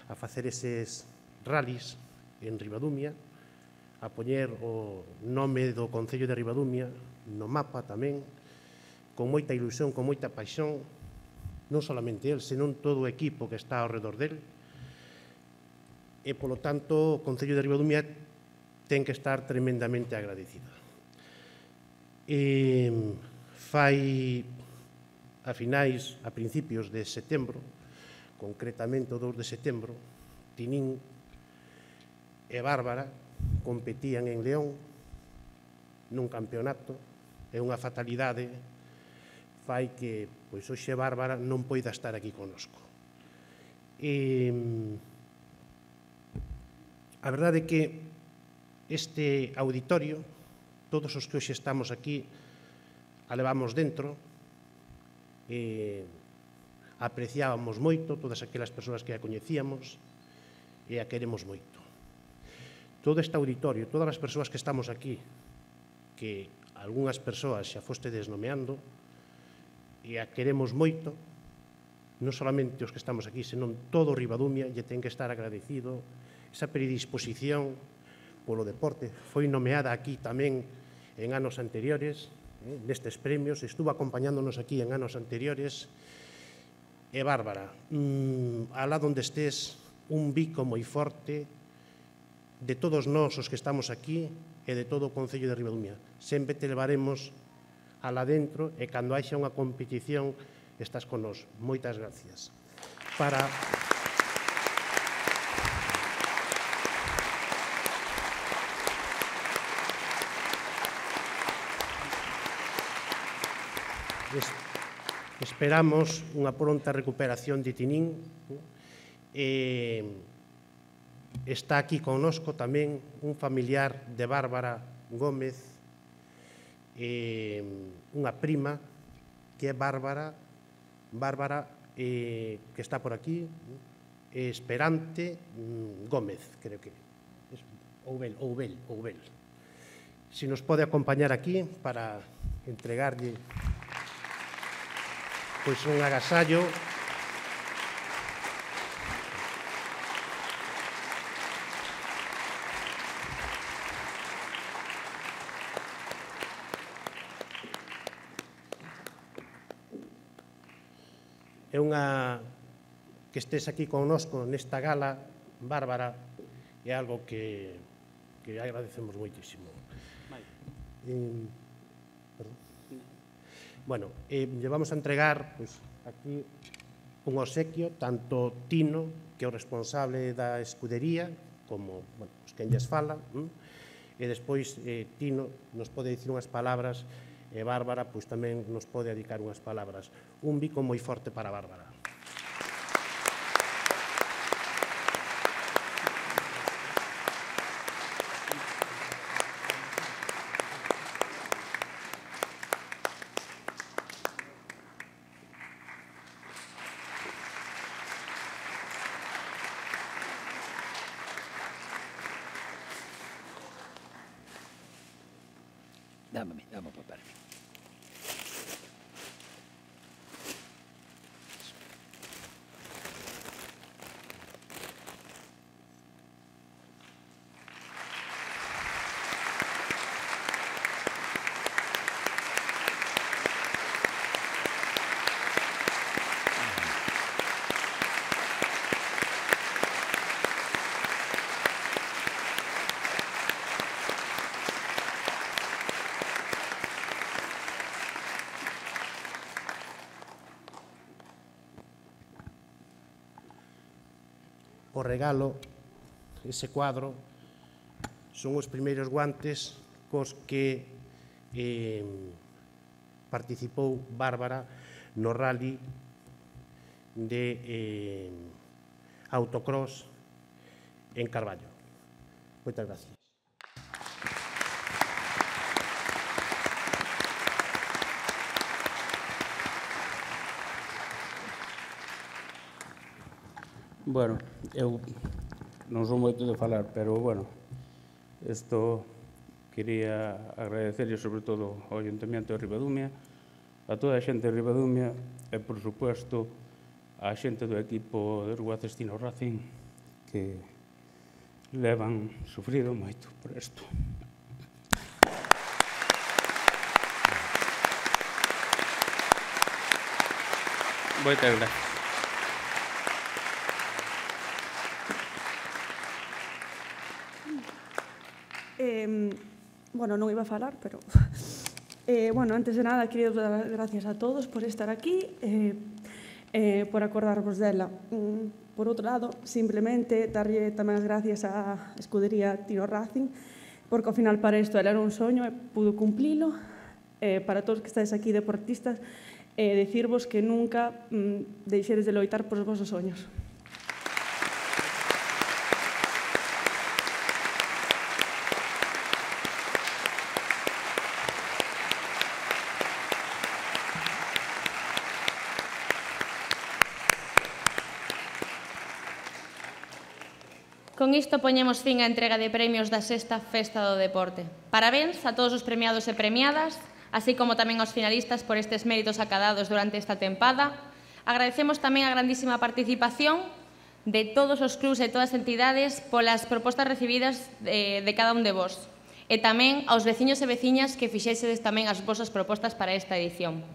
a facer eses rallies en Ribadumia, a poñer o nome do Concello de Ribadumia no mapa tamén, con moita ilusión, con moita paixón, non solamente el, senón todo o equipo que está ao redor del. E, polo tanto, o Concello de Ribadumia ten que estar tremendamente agradecido. A principios de setembro, concretamente o 2 de setembro, Tinín e Bárbara competían en León nun campeonato e unha fatalidade fai que hoxe Bárbara non poida estar aquí connosco. A verdade é que este auditorio, todos os que hoxe estamos aquí, a levamos dentro, apreciábamos moito todas aquelas persoas que a coñecíamos e a queremos moito. Todo este auditorio, todas as persoas que estamos aquí, que algunhas persoas xa fostedes nomeando, e a queremos moito, non solamente os que estamos aquí, senón todo Ribadumia lle ten que estar agradecido esa predisposición polo deporte. Foi nomeada aquí tamén en anos anteriores, nestes premios, estuvo acompañándonos aquí en anos anteriores. E Bárbara, alá onde estés, un bico moi forte de todos nós os que estamos aquí e de todo o Concello de Ribadumia. Sempre te levaremos alá dentro e cando haxa unha competición estás con nós. Moitas gracias. Esperamos unha pronta recuperación de Tinín. Está aquí connosco tamén un familiar de Bárbara Gómez, unha prima que é Bárbara, que está por aquí, Esperante Gómez, creo que Oubel. Si nos pode acompañar aquí para entregarlle pois un agasallo. É unha que estés aquí connosco nesta gala, Bárbara, é algo que agradecemos moitísimo. Bueno, lle vamos a entregar aquí un obsequio, tanto Tino, que é o responsable da escudería, como os que lles fala, e despois Tino nos pode dicir unhas palabras e Bárbara tamén nos pode dedicar unhas palabras. Un bico moi forte para Bárbara. Dame o papel. o regalo, ese cuadro, son os primeiros guantes cos que participou Bárbara no rally de autocross en Carballo. Moitas gracias. Bueno, eu non son moito de falar, pero, bueno, isto quería agradecerlle sobre todo ao Ayuntamiento de Ribadumia, a toda a xente de Ribadumia e, por suposto, a xente do equipo de Rúa Cestino Racing que levan sufrido moito por isto. Moitas gracias. Bueno, non iba a falar, pero... bueno, antes de nada, quería dar gracias a todos por estar aquí, por acordarvos dela. Por outro lado, simplemente darlle tamén as gracias á escudería Tino Racing, porque ao final para isto era un soño e pudo cumplilo. Para todos que estáis aquí deportistas, dicirvos que nunca deixedes de loitar por os vosos soños. Con isto poñemos fin á entrega de premios da Sexta Festa do Deporte. Parabéns a todos os premiados e premiadas, así como tamén aos finalistas por estes méritos acadados durante esta tempada. Agradecemos tamén a grandísima participación de todos os clubs e todas as entidades polas propostas recibidas de cada un de vos, e tamén aos veciños e veciñas que fixésedes tamén as vosas propostas para esta edición.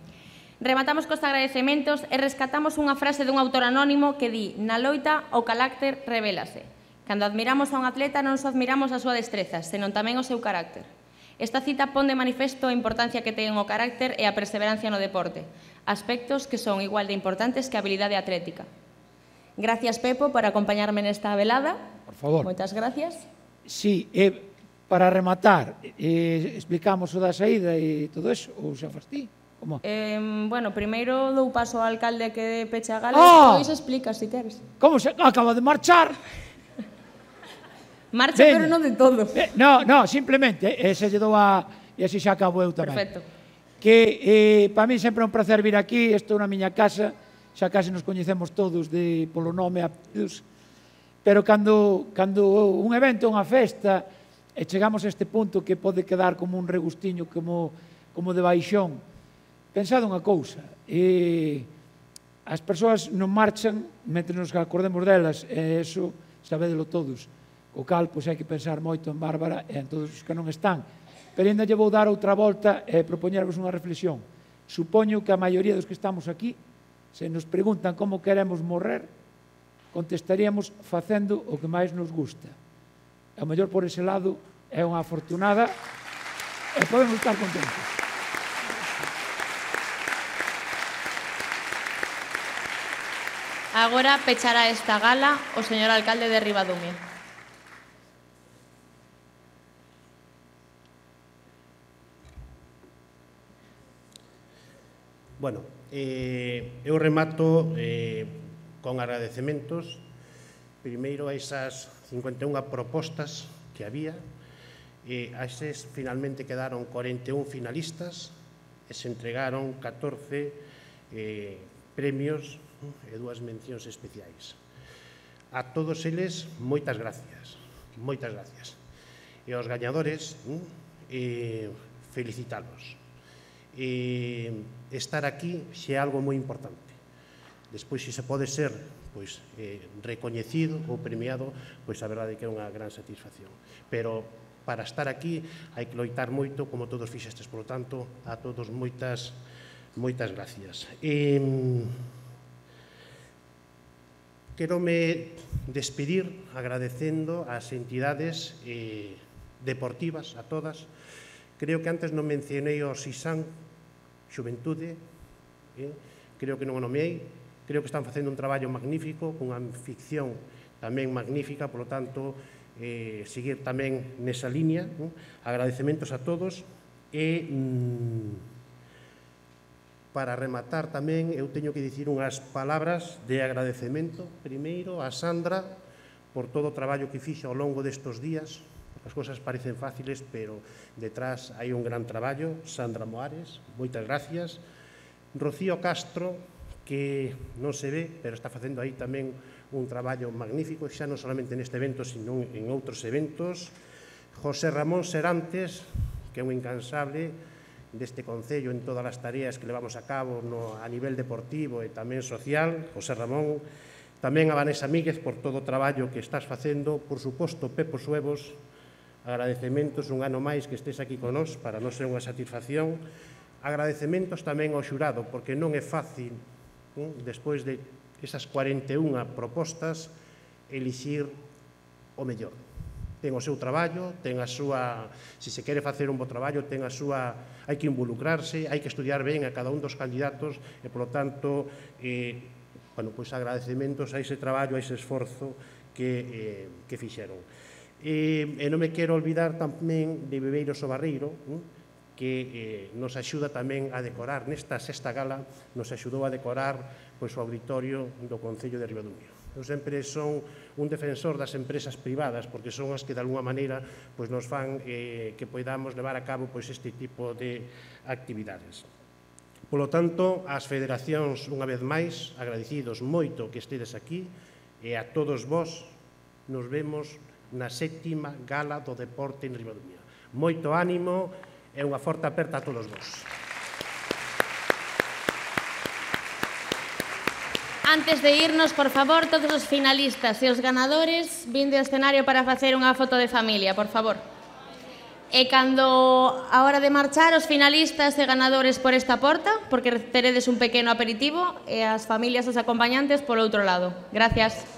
Rematamos cos agradecementos e rescatamos unha frase dun autor anónimo que di: na loita o carácter revélase. Cando admiramos a un atleta non só admiramos a súa destreza, senón tamén o seu carácter. Esta cita pon de manifesto a importancia que ten o carácter e a perseverancia no deporte, aspectos que son igual de importantes que a habilidade atlética. Gracias, Pepo, por acompañarme nesta velada. Por favor. Moitas gracias. Sí, para rematar, explicamos o da saída e todo eso, ou xa fas ti? Como? Bueno, primeiro dou paso ao alcalde que peche a gala, depois explicas, se queres. Como se acaba de marchar? Marcha, pero non de todo. No, simplemente, se lle dou a... E así xa acabo eu tamén. Perfecto. Que para mí sempre é un placer vir aquí, estou na miña casa, xa case nos coñecemos todos polo nome a apelidos, pero cando un evento, unha festa, e chegamos a este punto que pode quedar como un regustiño, como de baixón, pensad unha cousa, as persoas non marchan mentre nos acordemos delas, e eso sabédelo todos. O cal, pois hai que pensar moito en Bárbara e en todos os que non están. Pero ainda lle vou dar outra volta e propoñervos unha reflexión. Supoño que a maioría dos que estamos aquí, se nos preguntan como queremos morrer, contestaríamos facendo o que máis nos gusta. E o mellor por ese lado é unha afortunada e podemos estar contentos. Agora pechará esta gala o señor alcalde de Ribadumia. Bueno, eu remato con agradecementos, primeiro a esas 51 propostas que había, a eses finalmente quedaron 41 finalistas e se entregaron 14 premios e 2 mencións especiais. A todos eles, moitas gracias, moitas gracias. E aos gañadores, felicitalos. Estar aquí xe é algo moi importante. Despois, se pode ser recoñecido ou premiado, pois a verdade é que é unha gran satisfacción. Pero para estar aquí hai que loitar moito, como todos fixestes. Por lo tanto, a todos moitas gracias. Querome despedir agradecendo ás entidades deportivas, a todas. Creo que antes non mencionei o SISAN Xuventude, creo que non o nomeei, creo que están facendo un traballo magnífico, cunha ficción tamén magnífica, polo tanto, seguir tamén nesa liña. Agradecementos a todos e para rematar tamén eu teño que dicir unhas palabras de agradecemento primeiro a Sandra por todo o traballo que fixo ao longo destes días. As cousas parecen fáciles, pero detrás hai un gran traballo. Sandra Moares, moitas gracias. Rocío Castro, que non se ve, pero está facendo aí tamén un traballo magnífico, xa non solamente neste evento, sino en outros eventos. José Ramón Serantes, que é un incansable deste Concello en todas as tareas que levamos a cabo a nivel deportivo e tamén social. José Ramón. Tamén a Vanessa Míguez por todo o traballo que estás facendo. Por suposto, Pepo Suevos, agradecementos un ano máis que estés aquí con nós, para non ser unha satisfacción. Agradecementos tamén ao xurado, porque non é fácil, despois de esas 41 propostas, elixir o mellor. Ten o seu traballo, ten a súa... Se se quere facer un bo traballo, ten a súa... Hai que involucrarse, hai que estudiar ben a cada un dos candidatos e, polo tanto, agradecementos a ese traballo, a ese esforzo que fixeron. E non me quero olvidar tamén de Bebeiros o Barreiro, que nos axuda tamén a decorar, nesta sexta gala, nos axudou a decorar o auditorio do Concello de Ribadumia. Eu sempre son un defensor das empresas privadas, porque son as que, de alguma maneira, nos fan que podamos levar a cabo este tipo de actividades. Polo tanto, ás federacións, unha vez máis, agradecidos moito que estedes aquí, e a todos vós nos vemos na sétima gala do deporte en Ribadumia. Moito ánimo e unha forte aperta a todos vós. Antes de irnos, por favor, todos os finalistas e os ganadores, vinde ao escenario para facer unha foto de familia, por favor. E cando a hora de marchar, os finalistas e ganadores por esta porta, porque teredes un pequeno aperitivo, e as familias e os acompañantes por outro lado. Gracias.